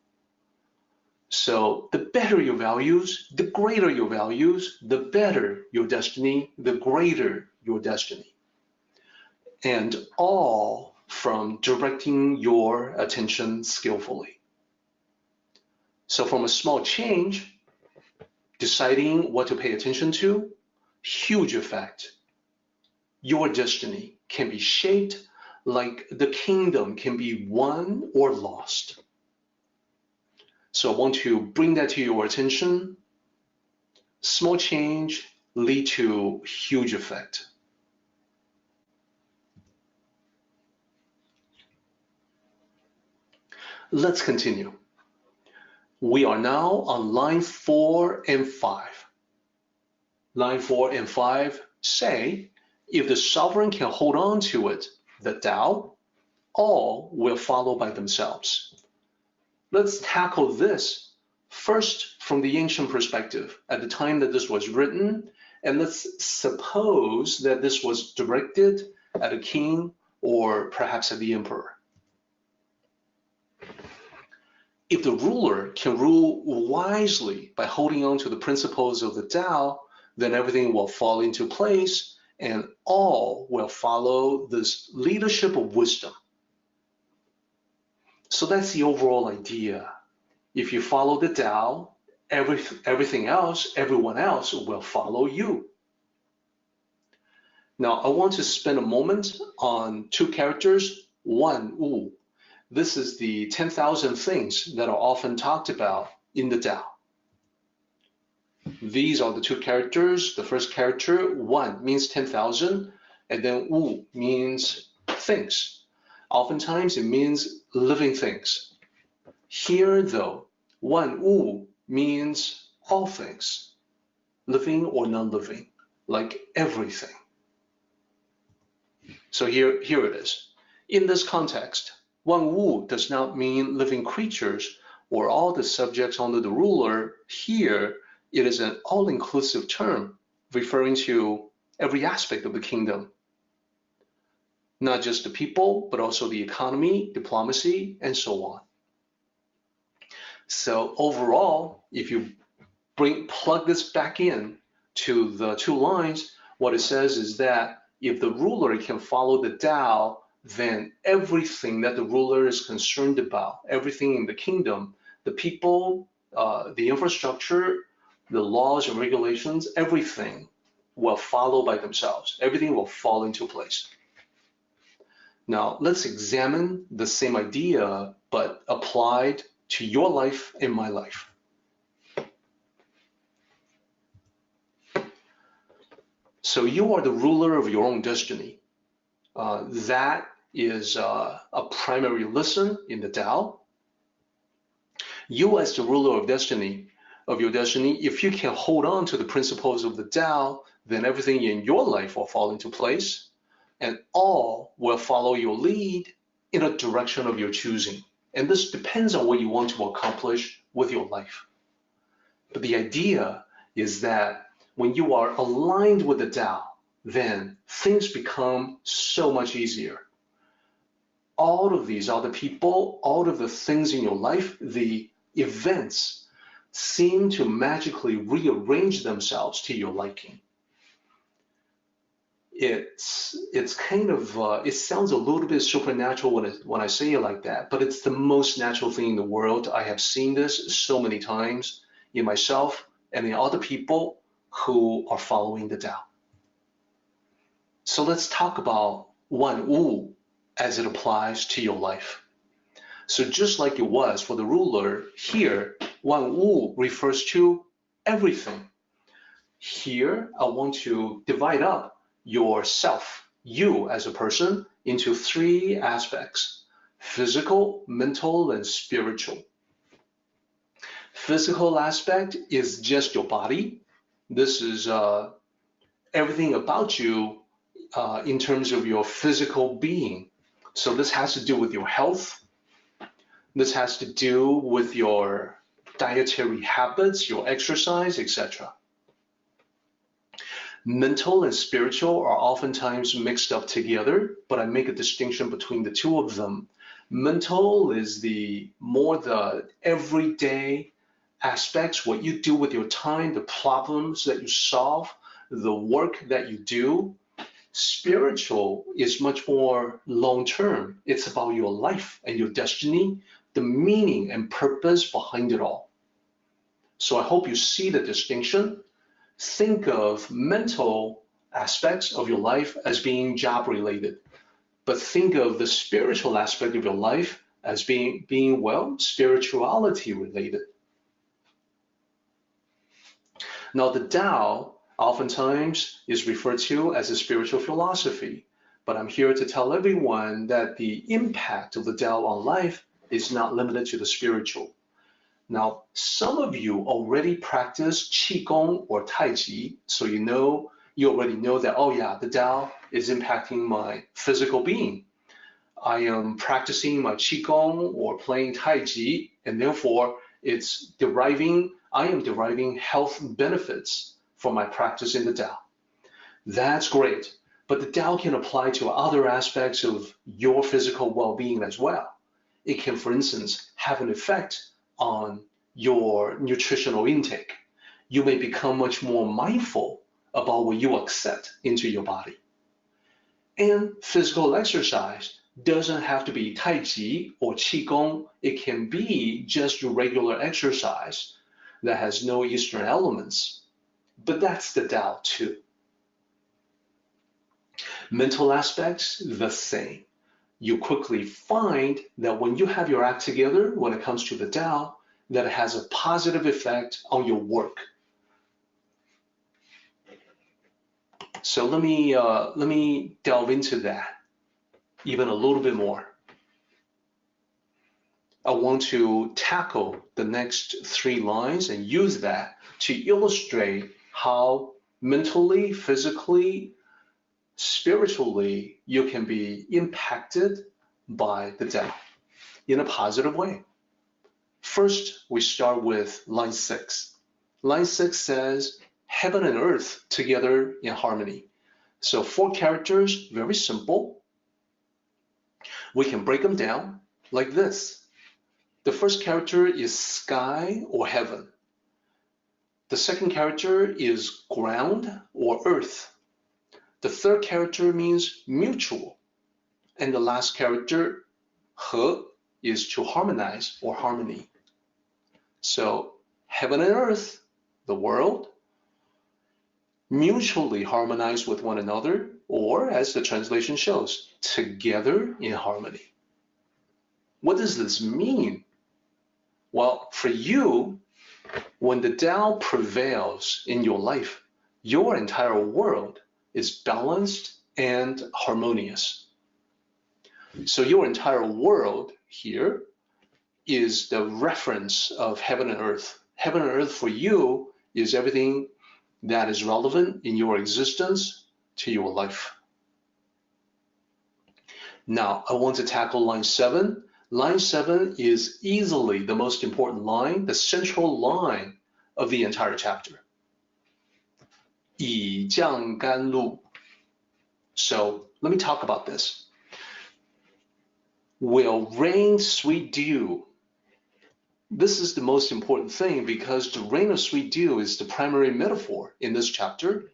So the better your values, the greater your values, the better your destiny, the greater your destiny. And all from directing your attention skillfully. So from a small change, deciding what to pay attention to, huge effect. Your destiny can be shaped like the kingdom can be won or lost. So I want to bring that to your attention. Small change lead to huge effect. Let's continue. We are now on line 4 and 5. Line 4 and 5 say, if the sovereign can hold on to it, the Tao, all will follow by themselves. Let's tackle this first from the ancient perspective at the time that this was written, and let's suppose that this was directed at a king or perhaps at the emperor. If the ruler can rule wisely by holding on to the principles of the Tao, then everything will fall into place and all will follow this leadership of wisdom. So that's the overall idea. If you follow the Tao, everything else, everyone else will follow you. Now, I want to spend a moment on 2 characters, 1 Wu. This is the 10,000 things that are often talked about in the Tao. These are the 2 characters. The first character, 1, means 10,000, and then Wu means things. Oftentimes, it means living things. Here, though, 1 Wu means all things, living or non-living, like everything. So here it is. In this context, 1 Wu does not mean living creatures or all the subjects under the ruler. Here, it is an all-inclusive term referring to every aspect of the kingdom. Not just the people, but also the economy, diplomacy, and so on. So overall, if you plug this back in to the 2 lines, what it says is that if the ruler can follow the Tao, then everything that the ruler is concerned about, everything in the kingdom, the people, the infrastructure, the laws and regulations, everything will follow by themselves. Everything will fall into place. Now, let's examine the same idea, but applied to your life and my life. So you are the ruler of your own destiny. That is a primary lesson in the Tao. You as the ruler of your destiny, if you can hold on to the principles of the Tao, then everything in your life will fall into place, and all will follow your lead in a direction of your choosing. And this depends on what you want to accomplish with your life. But the idea is that when you are aligned with the Tao, then things become so much easier. All of these other people, all of the things in your life, the events seem to magically rearrange themselves to your liking. It's kind of, it sounds a little bit supernatural when I say it like that, but it's the most natural thing in the world. I have seen this so many times in myself and in other people who are following the Tao. So let's talk about 万物 as it applies to your life. So just like it was for the ruler, here, 万物 refers to everything. Here, I want to divide up yourself, you as a person, into three aspects: physical, mental, and spiritual. Physical aspect is just your body. This is everything about you in terms of your physical being. So this has to do with your health. This has to do with your dietary habits, your exercise, etc. Mental and spiritual are oftentimes mixed up together, but I make a distinction between the two of them. Mental is more the everyday aspects, what you do with your time, the problems that you solve, the work that you do. Spiritual is much more long-term. It's about your life and your destiny, the meaning and purpose behind it all. So I hope you see the distinction. Think of mental aspects of your life as being job-related, but think of the spiritual aspect of your life as being well, spirituality-related. Now, the Tao oftentimes is referred to as a spiritual philosophy, but I'm here to tell everyone that the impact of the Tao on life is not limited to the spiritual. Now, some of you already practice Qigong or Tai Chi, so you already know that, oh yeah, the Tao is impacting my physical being. I am practicing my Qigong or playing Tai Chi, and therefore I am deriving health benefits from my practice in the Tao. That's great, but the Tao can apply to other aspects of your physical well-being as well. It can, for instance, have an effect on your nutritional intake. You may become much more mindful about what you accept into your body. And physical exercise doesn't have to be Tai Chi or Qigong. It can be just regular exercise that has no Eastern elements. But that's the Tao too. Mental aspects, the same. You quickly find that when you have your act together, when it comes to the Tao, that it has a positive effect on your work. So let me delve into that even a little bit more. I want to tackle the next three lines and use that to illustrate how mentally, physically, spiritually, you can be impacted by the Tao in a positive way. First, we start with line 6. Line 6 says, heaven and earth together in harmony. So 4 characters, very simple. We can break them down like this. The first character is sky or heaven. The second character is ground or earth. The third character means mutual. And the last character, he, is to harmonize or harmony. So heaven and earth, the world, mutually harmonize with one another, or as the translation shows, together in harmony. What does this mean? Well, for you, when the Tao prevails in your life, your entire world is balanced and harmonious. So your entire world here is the reference of heaven and earth. Heaven and earth for you is everything that is relevant in your existence to your life. Now, I want to tackle line 7. Line 7 is easily the most important line, the central line of the entire chapter. 以降甘露. So let me talk about this. Will rain sweet dew. This is the most important thing because the rain of sweet dew is the primary metaphor in this chapter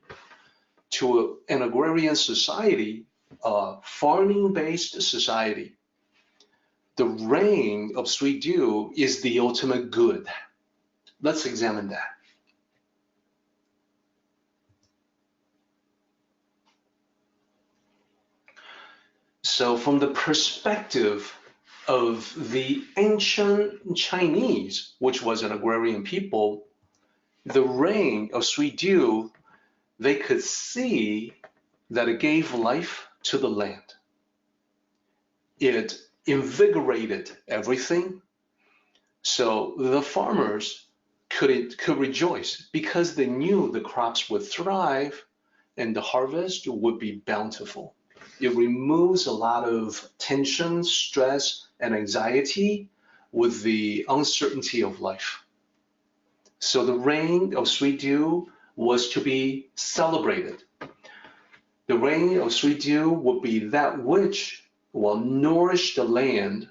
to an agrarian society, a farming-based society. The rain of sweet dew is the ultimate good. Let's examine that. So from the perspective of the ancient Chinese, which was an agrarian people, the rain of sweet dew, they could see that it gave life to the land. It invigorated everything. So the farmers could rejoice because they knew the crops would thrive and the harvest would be bountiful. It removes a lot of tension, stress, and anxiety with the uncertainty of life. So the rain of sweet dew was to be celebrated. The rain of sweet dew would be that which will nourish the land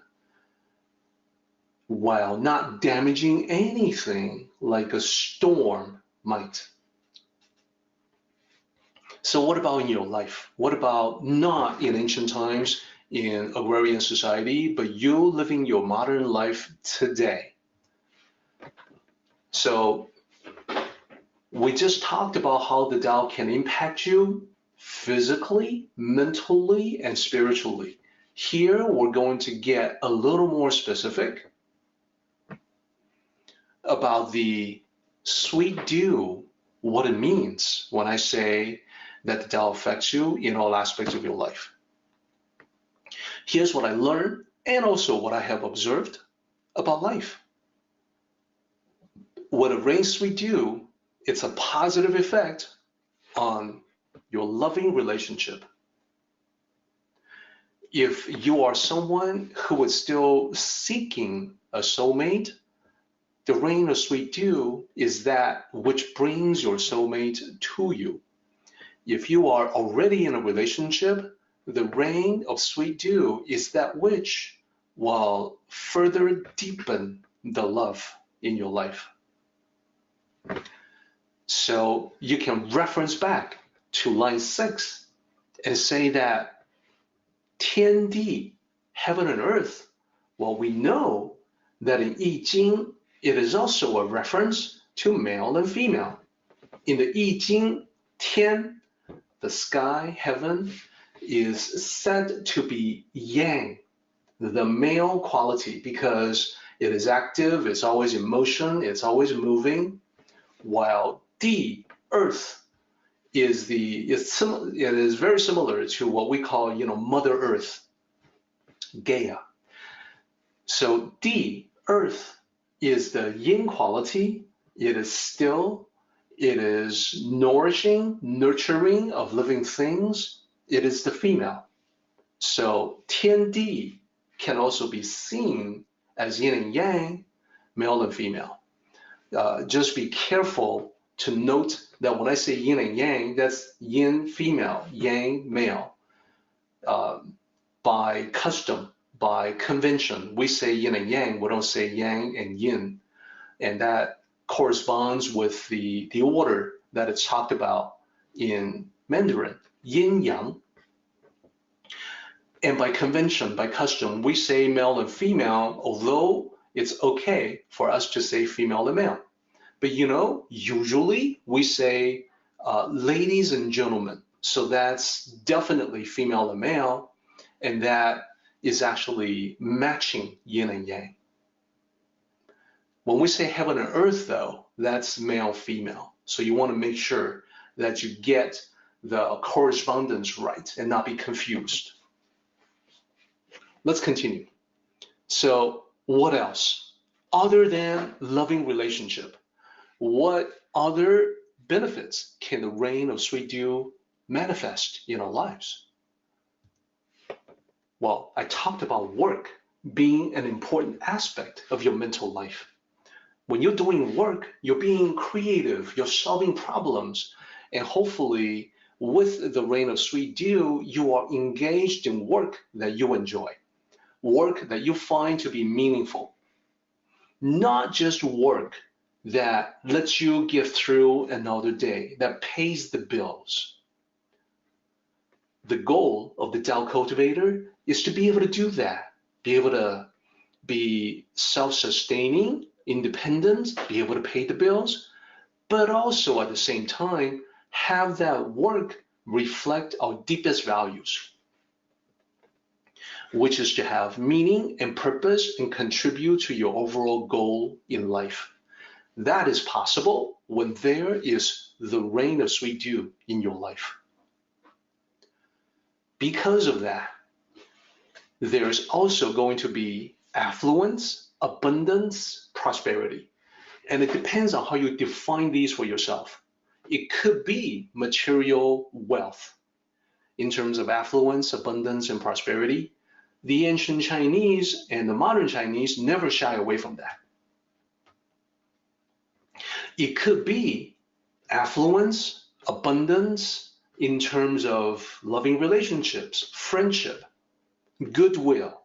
while not damaging anything like a storm might. So what about in your life? What about not in ancient times in agrarian society, but you living your modern life today? So we just talked about how the Tao can impact you physically, mentally, and spiritually. Here we're going to get a little more specific about the sweet dew, what it means when I say that the Tao affects you in all aspects of your life. Here's what I learned and also what I have observed about life. When it rains sweet dew, it's a positive effect on your loving relationship. If you are someone who is still seeking a soulmate, the rain of sweet dew is that which brings your soulmate to you. If you are already in a relationship, the rain of sweet dew is that which will further deepen the love in your life. So you can reference back to line 6 and say that 天地, heaven and earth, well, we know that in I Ching, it is also a reference to male and female. In the I Ching, 天, the sky, heaven, is said to be yang, the male quality, because it is active, it's always in motion, it's always moving, while Di, earth, it is very similar to what we call, Mother Earth, Gaia. So Di, earth, is the yin quality. It is still, it is nourishing, nurturing of living things. It is the female. So 天地 can also be seen as yin and yang, male and female. Just be careful to note that when I say yin and yang, that's yin female, yang male. By custom, by convention, we say yin and yang, we don't say yang and yin. And that corresponds with the order that it's talked about in Mandarin, yin yang. And by convention, by custom, we say male and female, although it's okay for us to say female and male. But usually we say ladies and gentlemen. So that's definitely female and male, and that is actually matching yin and yang. When we say heaven and earth, though, that's male, female. So you want to make sure that you get the correspondence right and not be confused. Let's continue. So what else? Other than loving relationship, what other benefits can the rain of sweet dew manifest in our lives? Well, I talked about work being an important aspect of your mental life. When you're doing work, you're being creative, you're solving problems, and hopefully with the rain of sweet dew, you are engaged in work that you enjoy, work that you find to be meaningful, not just work that lets you get through another day, that pays the bills. The goal of the Tao cultivator is to be able to do that, be able to be self-sustaining, independent, be able to pay the bills, but also at the same time, have that work reflect our deepest values, which is to have meaning and purpose and contribute to your overall goal in life. That is possible when there is the rain of sweet dew in your life. Because of that, there's also going to be affluence, abundance, prosperity. And it depends on how you define these for yourself. It could be material wealth. In terms of affluence, abundance, and prosperity, the ancient Chinese and the modern Chinese never shy away from that. It could be affluence, abundance in terms of loving relationships, friendship, goodwill.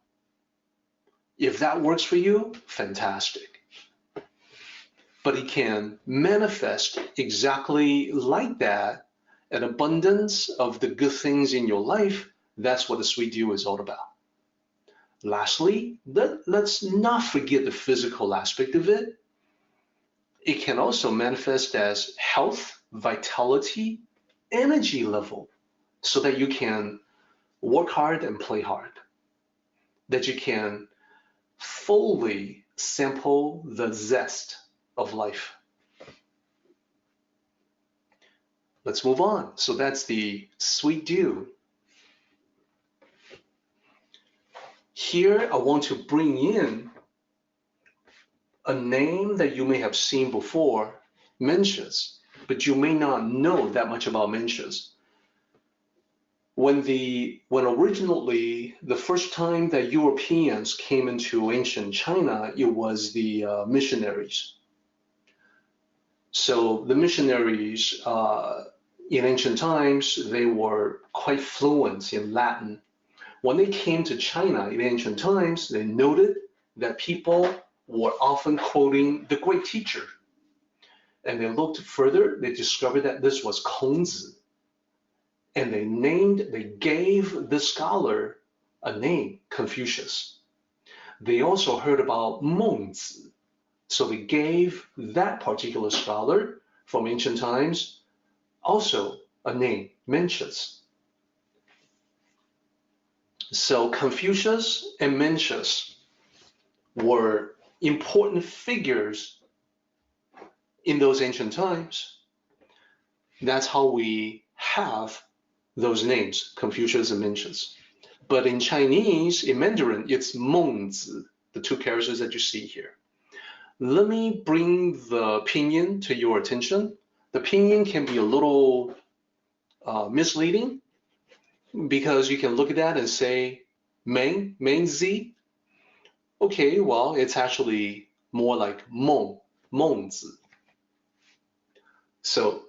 If that works for you, fantastic. But it can manifest exactly like that, an abundance of the good things in your life. That's what the sweet dew is all about. Lastly, let's not forget the physical aspect of it. It can also manifest as health, vitality, energy level, so that you can work hard and play hard, that you can fully sample the zest of life. Let's move on. So that's the sweet dew. Here, I want to bring in a name that you may have seen before, Mencius, but you may not know that much about Mencius. When originally, the first time that Europeans came into ancient China, it was the missionaries. So the missionaries in ancient times, they were quite fluent in Latin. When they came to China in ancient times, they noted that people were often quoting the great teacher. And they looked further, they discovered that this was Kongzi. And they gave the scholar a name, Confucius. They also heard about Mengzi. So they gave that particular scholar from ancient times also a name, Mencius. So Confucius and Mencius were important figures in those ancient times. That's how we have those names, Confucius and Mencius. But in Chinese, in Mandarin, it's Mengzi, the two characters that you see here. Let me bring the pinyin to your attention. The pinyin can be a little misleading because you can look at that and say Mengzi. Okay, well, it's actually more like Mengzi. So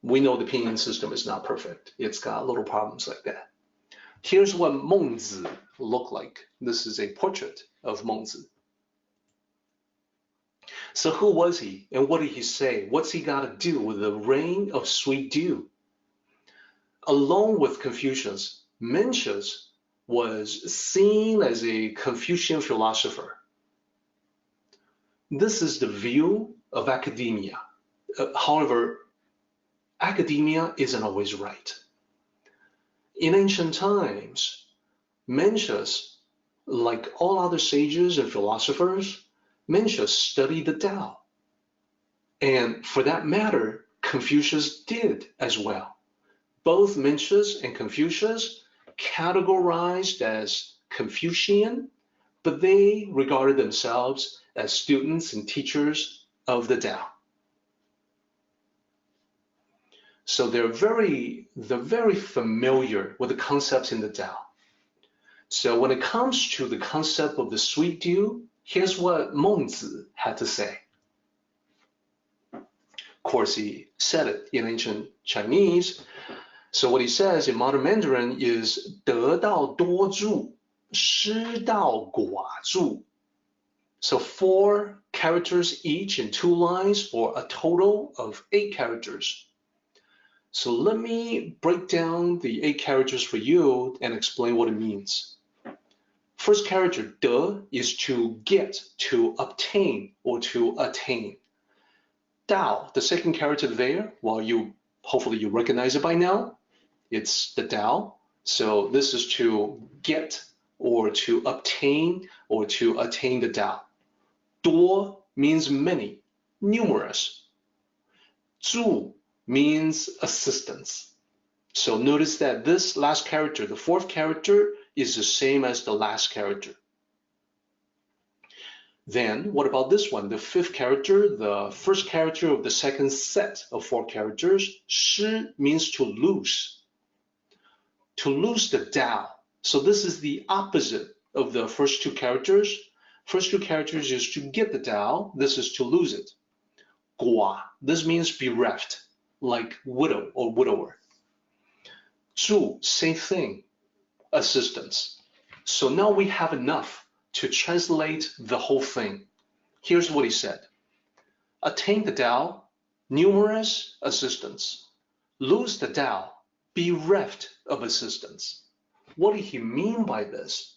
we know the pinyin system is not perfect. It's got little problems like that. Here's what Mengzi looked like. This is a portrait of Mengzi. So who was he and what did he say? What's he got to do with the rain of sweet dew? Along with Confucius, Mencius was seen as a Confucian philosopher. This is the view of academia. However, academia isn't always right. In ancient times, Mencius, like all other sages and philosophers, Mencius studied the Tao. And for that matter, Confucius did as well. Both Mencius and Confucius categorized as Confucian, but they regarded themselves as students and teachers of the Tao. So they're very familiar with the concepts in the Tao. So when it comes to the concept of the sweet dew, here's what Mengzi had to say. Of course, he said it in ancient Chinese. So what he says in modern Mandarin is 得道多助, 失道寡助. So 4 characters each in 2 lines for a total of 8 characters. So let me break down the 8 characters for you and explain what it means. First character, 得, is to get, to obtain, or to attain. Dao, the second character there, well, hopefully you recognize it by now. It's the Tao. So this is to get or to obtain or to attain the Tao. 多 means many, numerous. 助 means assistance. So notice that this last character, the 4th character, is the same as the last character. Then what about this one, the 5th character, the first character of the second set of 4 characters? 失 means to lose the Tao. So this is the opposite of the first 2 characters. First 2 characters is to get the Tao, this is to lose it. 寡, this means bereft, like widow or widower. 助, same thing, assistance. So now we have enough to translate the whole thing. Here's what he said. Attain the Tao, numerous assistance. Lose the Tao, bereft of assistance. What did he mean by this?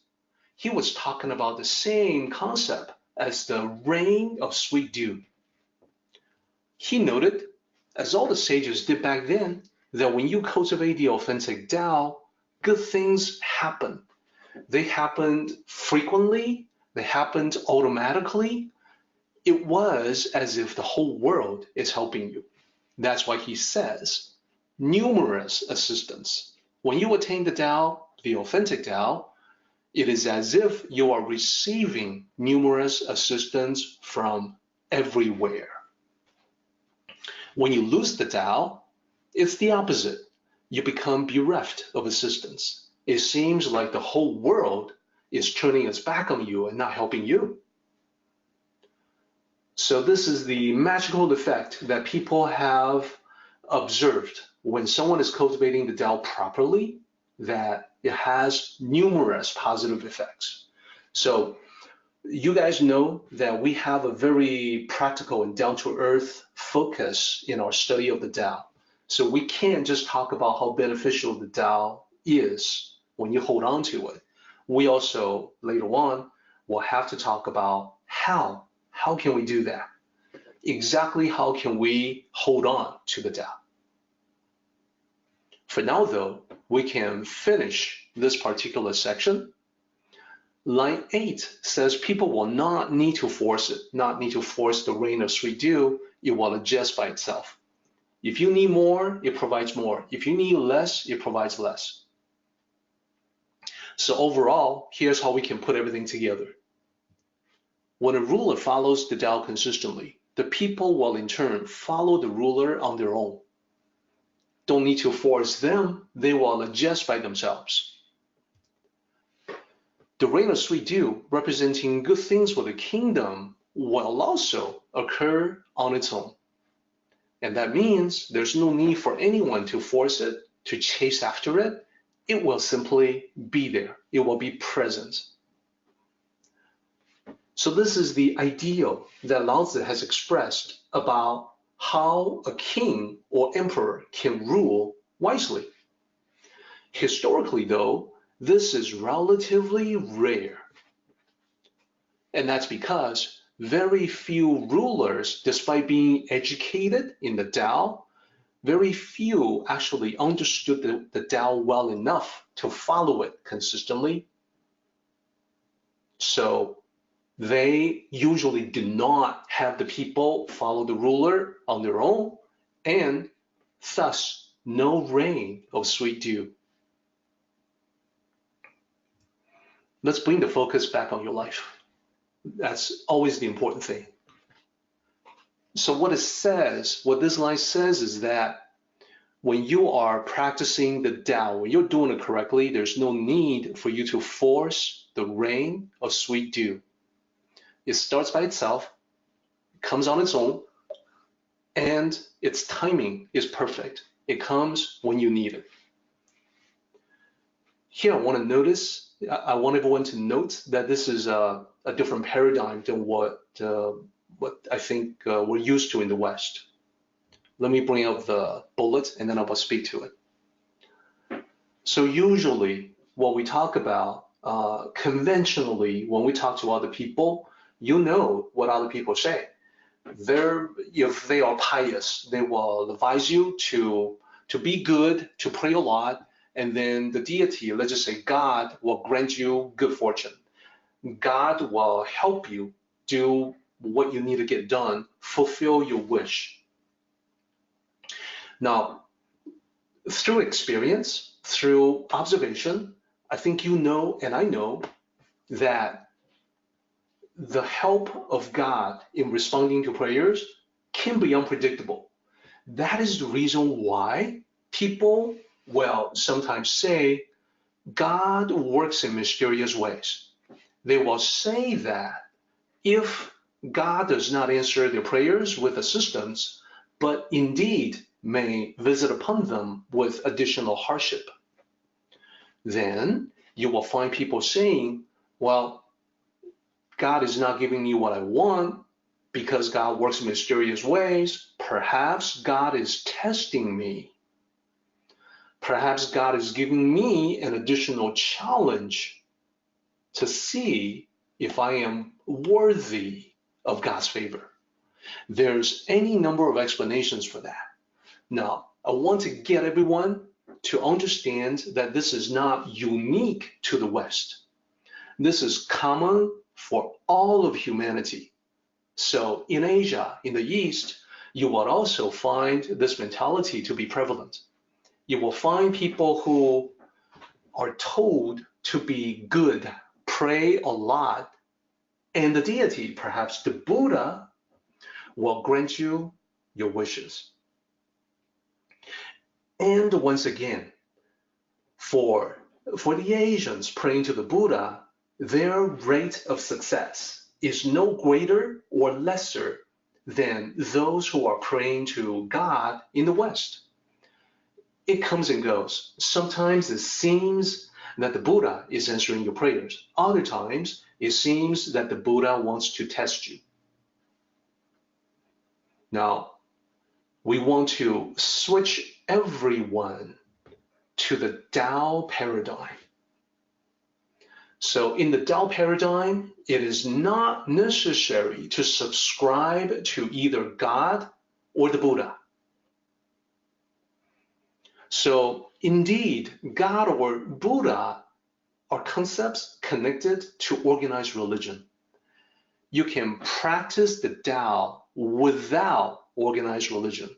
He was talking about the same concept as the rain of sweet dew. He noted, as all the sages did back then, that when you cultivate the authentic Tao, good things happen. They happened frequently, they happened automatically. It was as if the whole world is helping you. That's why he says, numerous assistance. When you attain the Tao, the authentic Tao, it is as if you are receiving numerous assistance from everywhere. When you lose the Tao, it's the opposite. You become bereft of assistance. It seems like the whole world is turning its back on you and not helping you. So this is the magical effect that people have observed when someone is cultivating the Tao properly, that it has numerous positive effects. So you guys know that we have a very practical and down-to-earth focus in our study of the Tao. So we can't just talk about how beneficial the Tao is when you hold on to it. We also, later on, will have to talk about how. How can we do that? Exactly how can we hold on to the Tao? For now, though, we can finish this particular section. Line 8 says people will not need to force it, not need to force the rain of sweet dew. It will adjust by itself. If you need more, it provides more. If you need less, it provides less. So overall, here's how we can put everything together. When a ruler follows the Tao consistently, the people will in turn follow the ruler on their own. Don't need to force them, they will adjust by themselves. The rain of sweet dew, representing good things for the kingdom, will also occur on its own. And that means there's no need for anyone to force it, to chase after it. It will simply be there. It will be present. So this is the ideal that Laozi has expressed about how a king or emperor can rule wisely. Historically, though, this is relatively rare. And that's because very few rulers, despite being educated in the Tao, very few actually understood the Tao well enough to follow it consistently. So they usually do not have the people follow the ruler on their own, and thus no rain of sweet dew. Let's bring the focus back on your life. That's always the important thing. So what this line says is that when you are practicing the Tao, when you're doing it correctly, there's no need for you to force the rain of sweet dew. It starts by itself, comes on its own, and its timing is perfect. It comes when you need it. Here I want everyone to note that this is a different paradigm than what I think we're used to in the West. Let me bring up the bullet and then I'll speak to it. So usually what we talk about, conventionally, when we talk to other people, you know what other people say. If they are pious, they will advise you to be good, to pray a lot, and then the deity, let's just say God, will grant you good fortune. God will help you do what you need to get done, fulfill your wish. Now, through experience, through observation, I think you know and I know that the help of God in responding to prayers can be unpredictable. That is the reason why people will sometimes say God works in mysterious ways. They will say that if God does not answer their prayers with assistance, but indeed may visit upon them with additional hardship, then you will find people saying, well, God is not giving me what I want because God works in mysterious ways. Perhaps God is testing me. Perhaps God is giving me an additional challenge to see if I am worthy of God's favor. There's any number of explanations for that. Now, I want to get everyone to understand that this is not unique to the West. This is common for all of humanity. So in Asia, in the East, you will also find this mentality to be prevalent. You will find people who are told to be good, pray a lot, and the deity, perhaps the Buddha, will grant you your wishes. And once again, for the Asians praying to the Buddha, their rate of success is no greater or lesser than those who are praying to God in the West. It comes and goes. Sometimes it seems that the Buddha is answering your prayers. Other times, it seems that the Buddha wants to test you. Now, we want to switch everyone to the Tao paradigm. So in the Tao paradigm, it is not necessary to subscribe to either God or the Buddha. So indeed, God or Buddha are concepts connected to organized religion. You can practice the Tao without organized religion.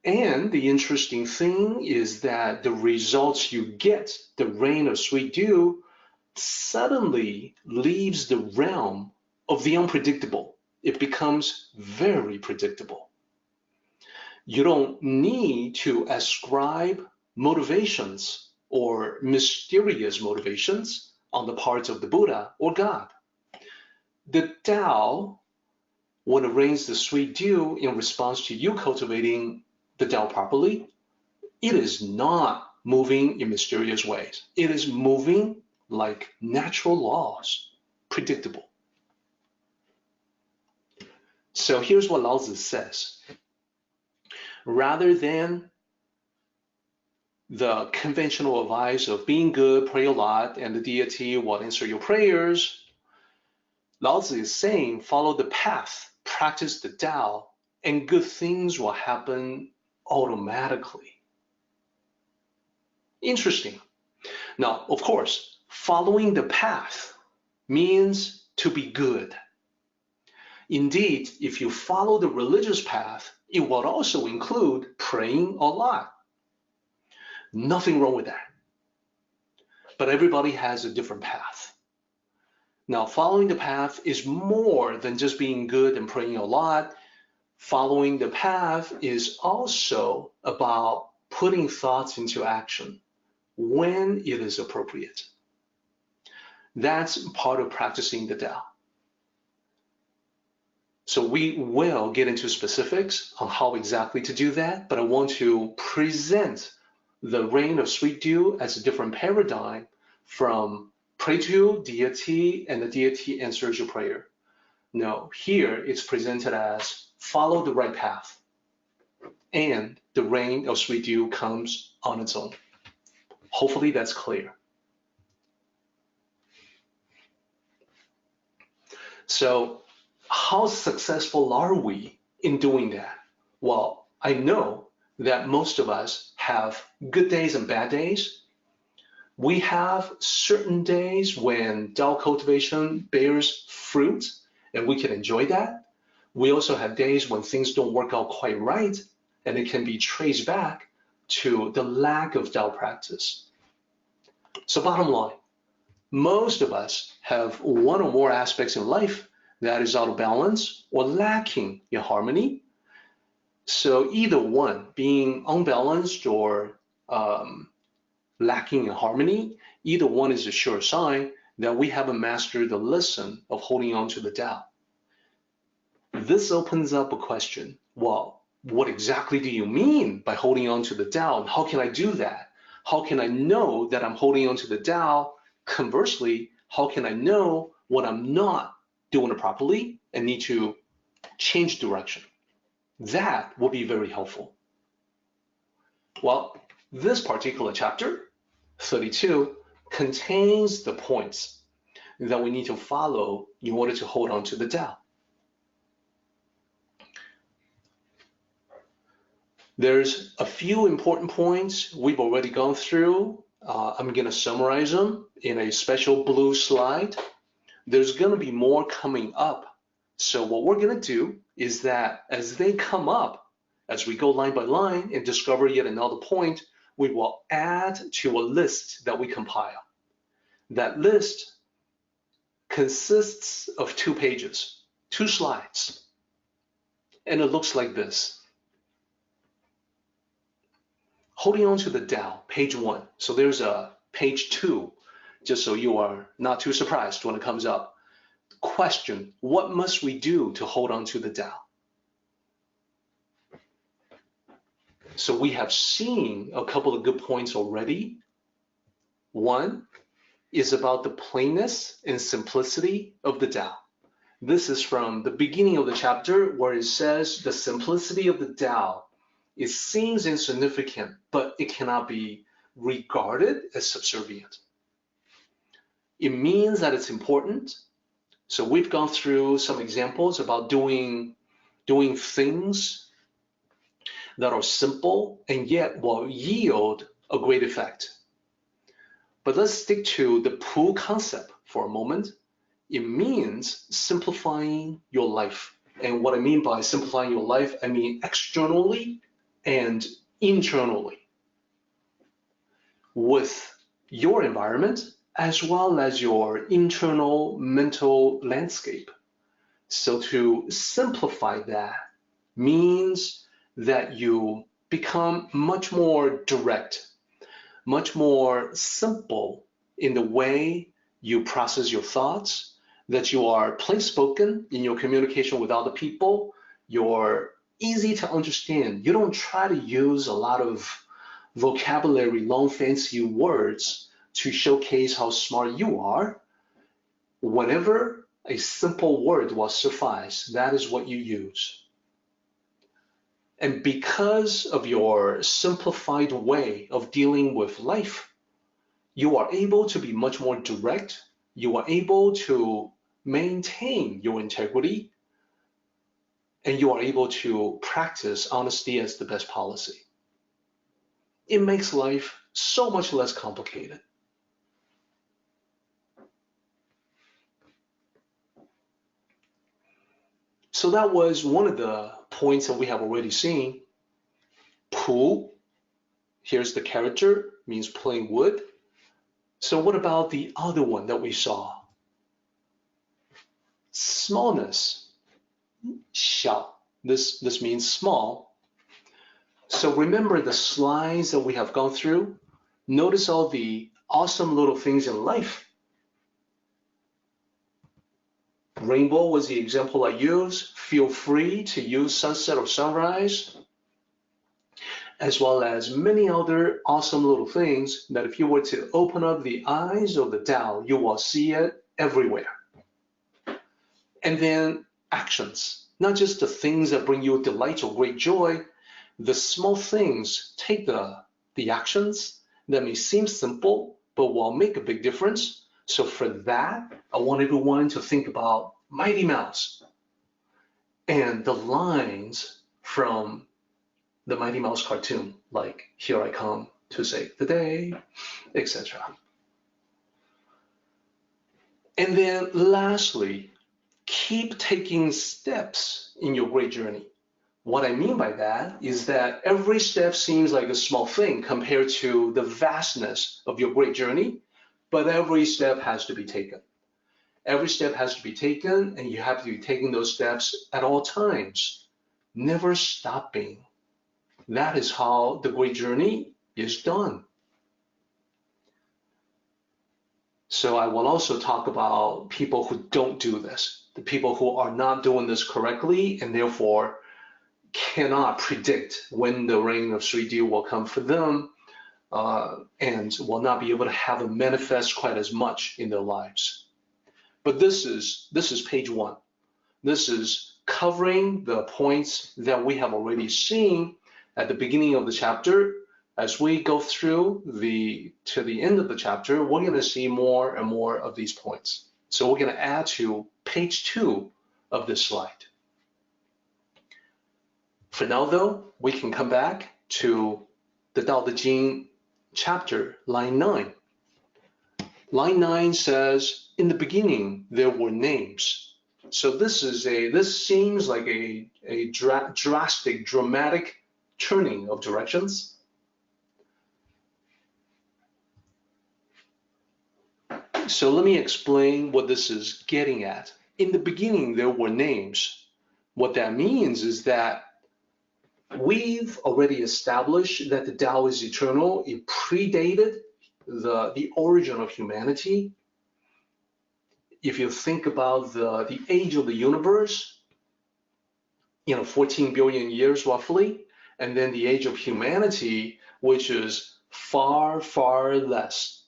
And the interesting thing is that the results you get, the rain of sweet dew, suddenly leaves the realm of the unpredictable. It becomes very predictable. You don't need to ascribe motivations or mysterious motivations on the part of the Buddha or God. The Tao, when it rains the sweet dew in response to you cultivating the Tao properly, it is not moving in mysterious ways. It is moving like natural laws, predictable. So here's what Lao Tzu says. Rather than the conventional advice of being good, pray a lot, and the deity will answer your prayers, Lao Tzu is saying, follow the path, practice the Tao, and good things will happen automatically. Interesting. Now, of course, following the path means to be good. Indeed, if you follow the religious path, it will also include praying a lot. Nothing wrong with that. But everybody has a different path. Now, following the path is more than just being good and praying a lot. Following the path is also about putting thoughts into action when it is appropriate. That's part of practicing the Tao. So we will get into specifics on how exactly to do that, but I want to present the rain of sweet dew as a different paradigm from pray to deity and the deity answers your prayer. No, here it's presented as follow the right path and the rain of sweet dew comes on its own. Hopefully that's clear. So how successful are we in doing that? Well, I know that most of us have good days and bad days. We have certain days when Tao cultivation bears fruit and we can enjoy that. We also have days when things don't work out quite right and it can be traced back to the lack of Tao practice. So bottom line, most of us have one or more aspects in life that is out of balance or lacking in harmony. So either one, being unbalanced or lacking in harmony, either one is a sure sign that we haven't mastered the lesson of holding on to the Tao. This opens up a question. Well, what exactly do you mean by holding on to the Tao? And how can I do that? How can I know that I'm holding on to the Tao? Conversely, how can I know when I'm not doing it properly and need to change direction? That will be very helpful. Well, this particular chapter, 32, contains the points that we need to follow in order to hold on to the Tao. There's a few important points we've already gone through. I'm going to summarize them in a special blue slide. There's going to be more coming up. So what we're going to do is that as they come up, as we go line by line and discover yet another point, we will add to a list that we compile. That list consists of 2 pages, 2 slides, and it looks like this. Holding on to the Tao, page 1. So there's a page 2, just so you are not too surprised when it comes up. Question, what must we do to hold on to the Tao? So we have seen a couple of good points already. One is about the plainness and simplicity of the Tao. This is from the beginning of the chapter where it says the simplicity of the Tao. It seems insignificant, but it cannot be regarded as subservient. It means that it's important. So we've gone through some examples about doing things that are simple and yet will yield a great effect. But let's stick to the Pu concept for a moment. It means simplifying your life. And what I mean by simplifying your life, I mean externally and internally with your environment as well as your internal mental landscape. So to simplify that means that you become much more direct, much more simple in the way you process your thoughts, that you are plain spoken in your communication with other people, you're easy to understand. You don't try to use a lot of vocabulary, long fancy words to showcase how smart you are. Whenever a simple word will suffice, that is what you use. And because of your simplified way of dealing with life, you are able to be much more direct. You are able to maintain your integrity, and you are able to practice honesty as the best policy. It makes life so much less complicated. So that was one of the points that we have already seen. Pu, here's the character, means plain wood. So what about the other one that we saw? Smallness, 小. This means small. So remember the slides that we have gone through. Notice all the awesome little things in life. Rainbow was the example I used. Feel free to use sunset or sunrise, as well as many other awesome little things that if you were to open up the eyes of the Tao, you will see it everywhere. And then actions, not just the things that bring you delight or great joy, the small things, take the actions that may seem simple, but will make a big difference. So for that, I want everyone to think about Mighty Mouse and the lines from the Mighty Mouse cartoon, like here I come to save the day, etc. And then lastly, keep taking steps in your great journey. What I mean by that is that every step seems like a small thing compared to the vastness of your great journey, but every step has to be taken. Every step has to be taken, and you have to be taking those steps at all times, never stopping. That is how the great journey is done. So I will also talk about people who don't do this, the people who are not doing this correctly and therefore cannot predict when the reign of 3D will come for them, and will not be able to have it manifest quite as much in their lives. But this is page 1. This is covering the points that we have already seen at the beginning of the chapter. As we go through to the end of the chapter, we're going to see more and more of these points. So we're going to add to page 2 of this slide. For now, though, we can come back to the Daodejing chapter, line 9. Line 9 says, in the beginning, there were names. So this seems like a drastic, dramatic turning of directions. So let me explain what this is getting at. In the beginning, there were names. What that means is that we've already established that the Tao is eternal. It predated the origin of humanity. If you think about the age of the universe, 14 billion years roughly, and then the age of humanity, which is far, far less.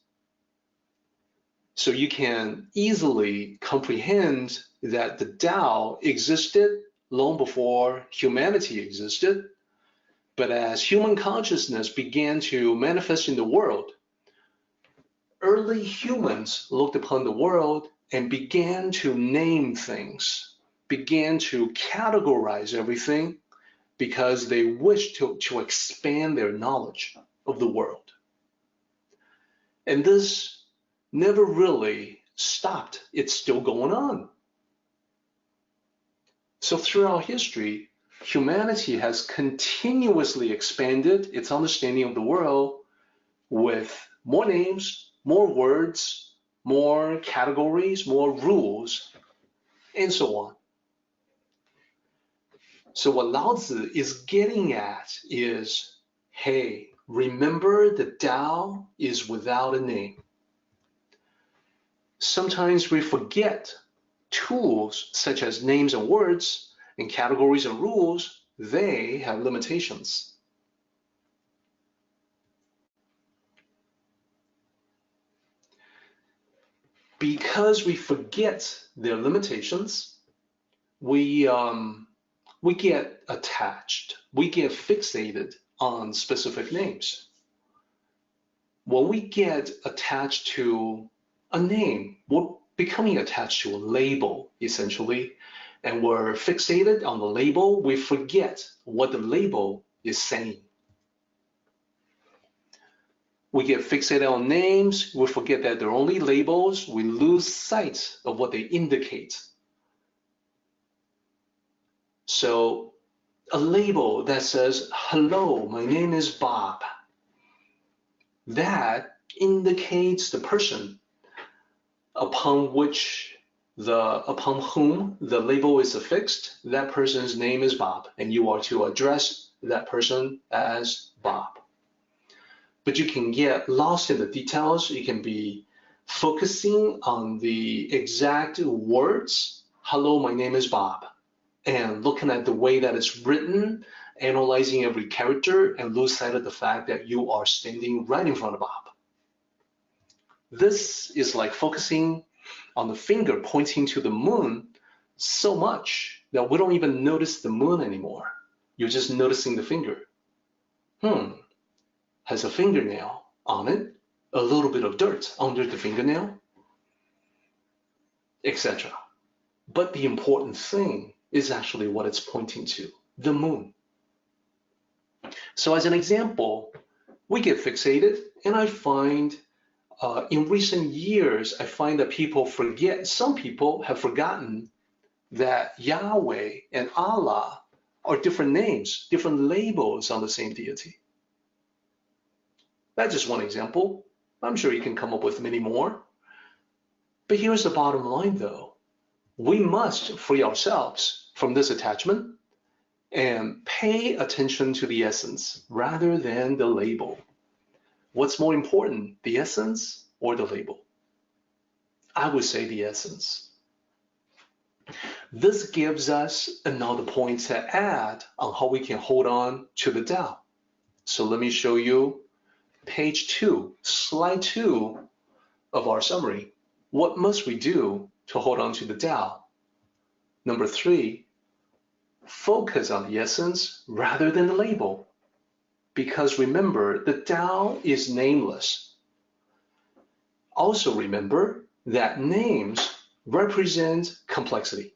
So you can easily comprehend that the Tao existed long before humanity existed. But as human consciousness began to manifest in the world, early humans looked upon the world and began to name things, began to categorize everything because they wished to expand their knowledge of the world. And this never really stopped. It's still going on. So throughout history, humanity has continuously expanded its understanding of the world with more names, more words, more categories, more rules, and so on. So what Lao Tzu is getting at is, hey, remember the Tao is without a name. Sometimes we forget tools such as names and words and categories and rules, they have limitations. Because we forget their limitations, we get attached, we get fixated on specific names. When we get attached to a name, we're becoming attached to a label, essentially, and we're fixated on the label, we forget what the label is saying. We get fixated on names, we forget that they're only labels, we lose sight of what they indicate. So a label that says, hello, my name is Bob, that indicates the person upon whom the label is affixed. That person's name is Bob, and you are to address that person as Bob. But you can get lost in the details. You can be focusing on the exact words, hello, my name is Bob, and looking at the way that it's written, analyzing every character, and lose sight of the fact that you are standing right in front of Bob. This is like focusing on the finger pointing to the moon so much that we don't even notice the moon anymore. You're just noticing the finger. Has a fingernail on it, a little bit of dirt under the fingernail, etc. But the important thing is actually what it's pointing to, the moon. So as an example, we get fixated, and I find in recent years, I find that people forget, some people have forgotten that Yahweh and Allah are different names, different labels on the same deity. That's just one example. I'm sure you can come up with many more. But here's the bottom line though. We must free ourselves from this attachment and pay attention to the essence rather than the label. What's more important, the essence or the label? I would say the essence. This gives us another point to add on how we can hold on to the Tao. So let me show you page 2, slide 2 of our summary. What must we do to hold on to the Tao? Number 3, focus on the essence rather than the label. Because remember, the Tao is nameless. Also remember that names represent complexity.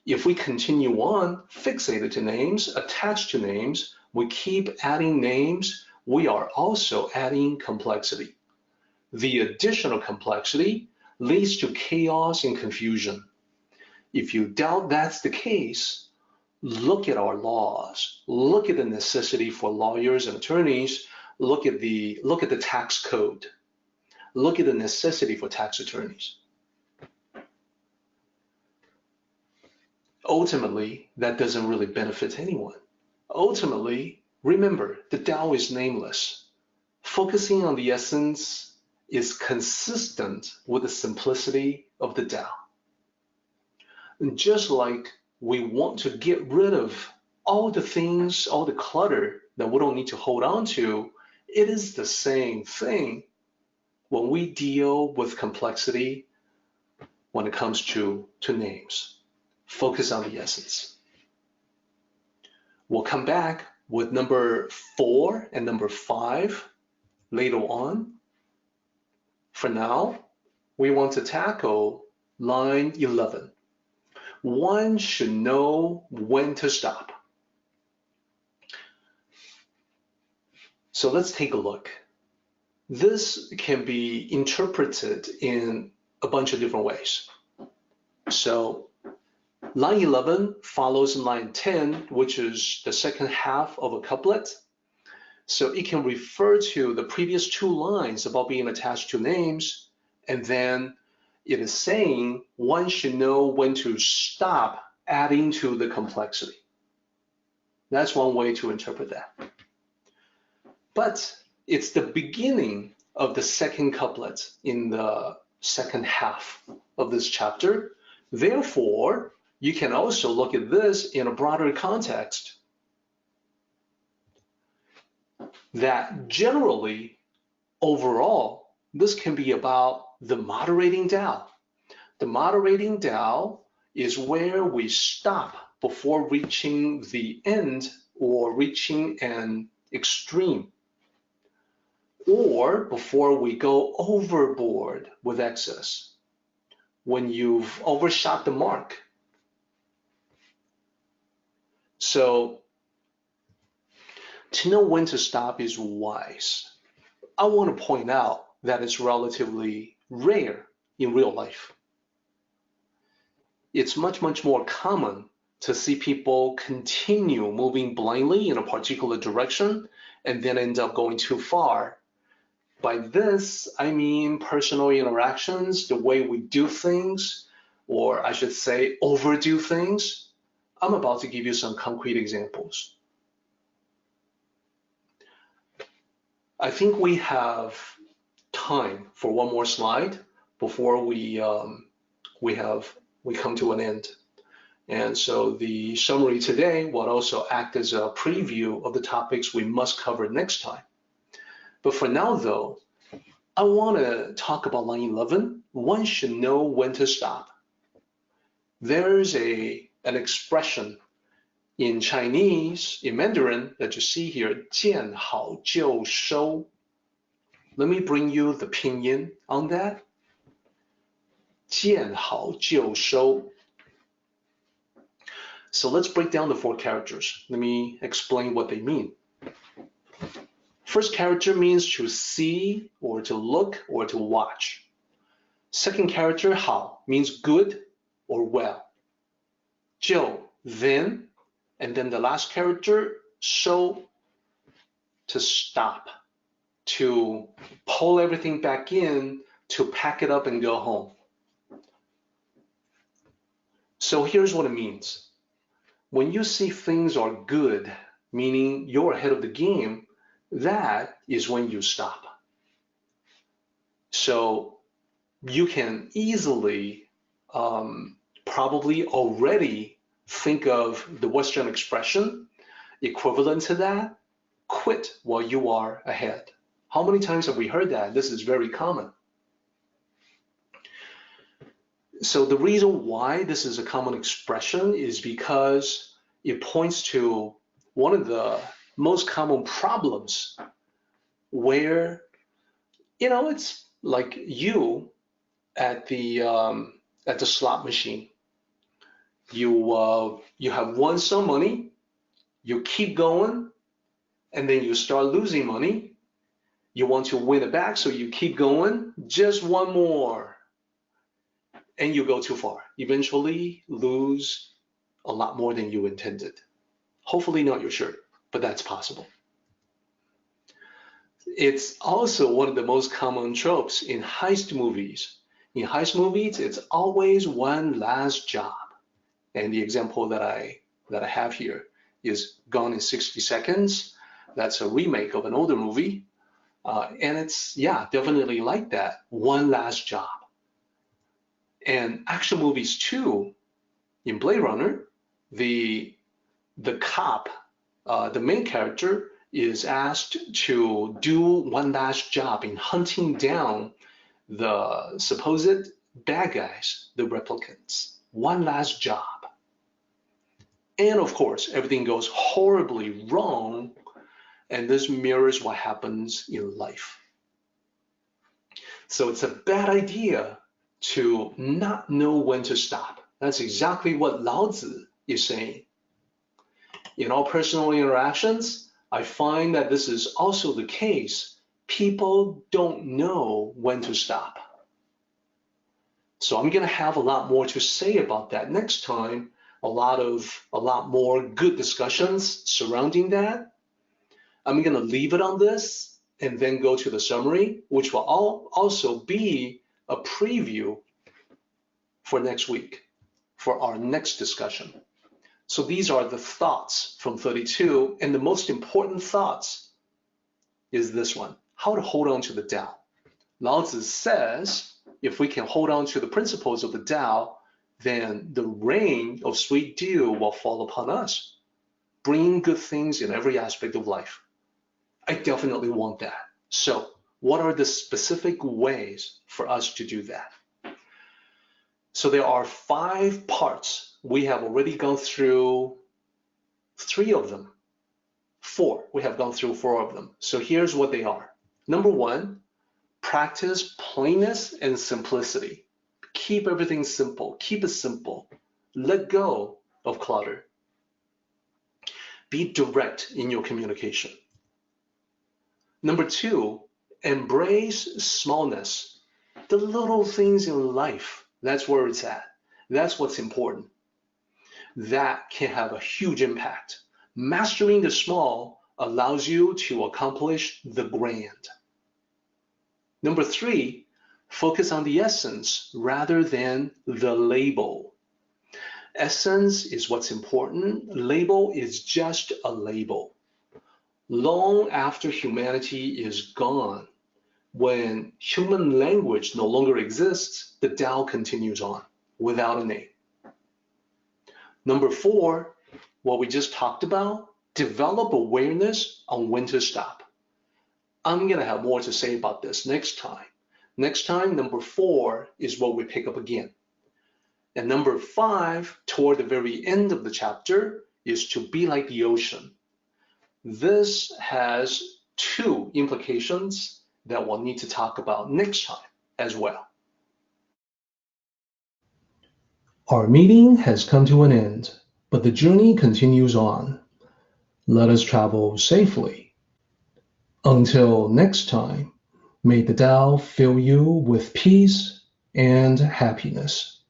If we continue on fixated to names, attached to names, we keep adding names, we are also adding complexity. The additional complexity leads to chaos and confusion. If you doubt that's the case, look at our laws, look at the necessity for lawyers and attorneys, look at the tax code, look at the necessity for tax attorneys. Ultimately, that doesn't really benefit anyone. Ultimately, remember, the Tao is nameless. Focusing on the essence is consistent with the simplicity of the Tao. And just like we want to get rid of all the things, all the clutter that we don't need to hold on to, it is the same thing when we deal with complexity when it comes to names. Focus on the essence. We'll come back with number 4 and number 5 later on. For now, we want to tackle line 11. One should know when to stop. So let's take a look. This can be interpreted in a bunch of different ways. So line 11 follows line 10, which is the second half of a couplet. So it can refer to the previous 2 lines about being attached to names, and then it is saying one should know when to stop adding to the complexity. That's one way to interpret that. But it's the beginning of the second couplet in the second half of this chapter. Therefore, you can also look at this in a broader context. That generally, overall, this can be about the moderating Tao. The moderating Tao is where we stop before reaching the end or reaching an extreme, or before we go overboard with excess, when you've overshot the mark. So to know when to stop is wise. I want to point out that it's relatively rare in real life. It's much, much more common to see people continue moving blindly in a particular direction and then end up going too far. By this, I mean personal interactions, the way we do things, or I should say overdo things. I'm about to give you some concrete examples. I think we have time for one more slide before we come to an end. And so the summary today will also act as a preview of the topics we must cover next time. But for now, though, I want to talk about line 11. One should know when to stop. There's an expression in Chinese, in Mandarin, that you see here, 见好就收. Let me bring you the pinyin on that. 见好就收. So let's break down the 4 characters. Let me explain what they mean. First character means to see or to look or to watch. Second character, 好, means good or well. 就, then, and then the last character, 收, to stop, to pull everything back in, to pack it up and go home. So here's what it means. When you see things are good, meaning you're ahead of the game, that is when you stop. So you can easily, probably already think of the Western expression equivalent to that, quit while you are ahead. How many times have we heard that? This is very common. So the reason why this is a common expression is because it points to one of the most common problems where, it's like you at the slot machine. You have won some money, you keep going, and then you start losing money. You want to win it back, so you keep going, just one more. And you go too far. Eventually lose a lot more than you intended. Hopefully not your shirt, but that's possible. It's also one of the most common tropes in heist movies. In heist movies, it's always one last job. And the example that I have here is Gone in 60 Seconds. That's a remake of an older movie. And it's, definitely like that, one last job. And action movies too, in Blade Runner, the cop, the main character, is asked to do one last job in hunting down the supposed bad guys, the replicants. One last job. And of course, everything goes horribly wrong, and this mirrors what happens in life. So it's a bad idea to not know when to stop. That's exactly what Lao Tzu is saying. In all personal interactions, I find that this is also the case. People don't know when to stop. So I'm going to have a lot more to say about that next time. A lot more good discussions surrounding that. I'm going to leave it on this and then go to the summary, which will also be a preview for next week, for our next discussion. So these are the thoughts from 32, and the most important thoughts is this one, how to hold on to the Tao. Lao Tzu says, if we can hold on to the principles of the Tao, then the rain of sweet dew will fall upon us, bringing good things in every aspect of life. I definitely want that. So what are the specific ways for us to do that? So there are 5 parts. We have already gone through 3 of them. 4. We have gone through 4 of them. So here's what they are. Number 1, practice plainness and simplicity. Keep everything simple. Keep it simple. Let go of clutter. Be direct in your communication. Number 2, embrace smallness. The little things in life. That's where it's at. That's what's important. that can have a huge impact. Mastering the small allows you to accomplish the grand. Number 3, focus on the essence rather than the label. Essence is what's important. Label is just a label. Long after humanity is gone, when human language no longer exists, the Tao continues on without a name. Number 4, what we just talked about, develop awareness on when to stop. I'm going to have more to say about this next time. Next time, number 4 is what we pick up again. And number 5, toward the very end of the chapter, is to be like the ocean. This has 2 implications that we'll need to talk about next time as well. Our meeting has come to an end, but the journey continues on. Let us travel safely. Until next time, may the Tao fill you with peace and happiness.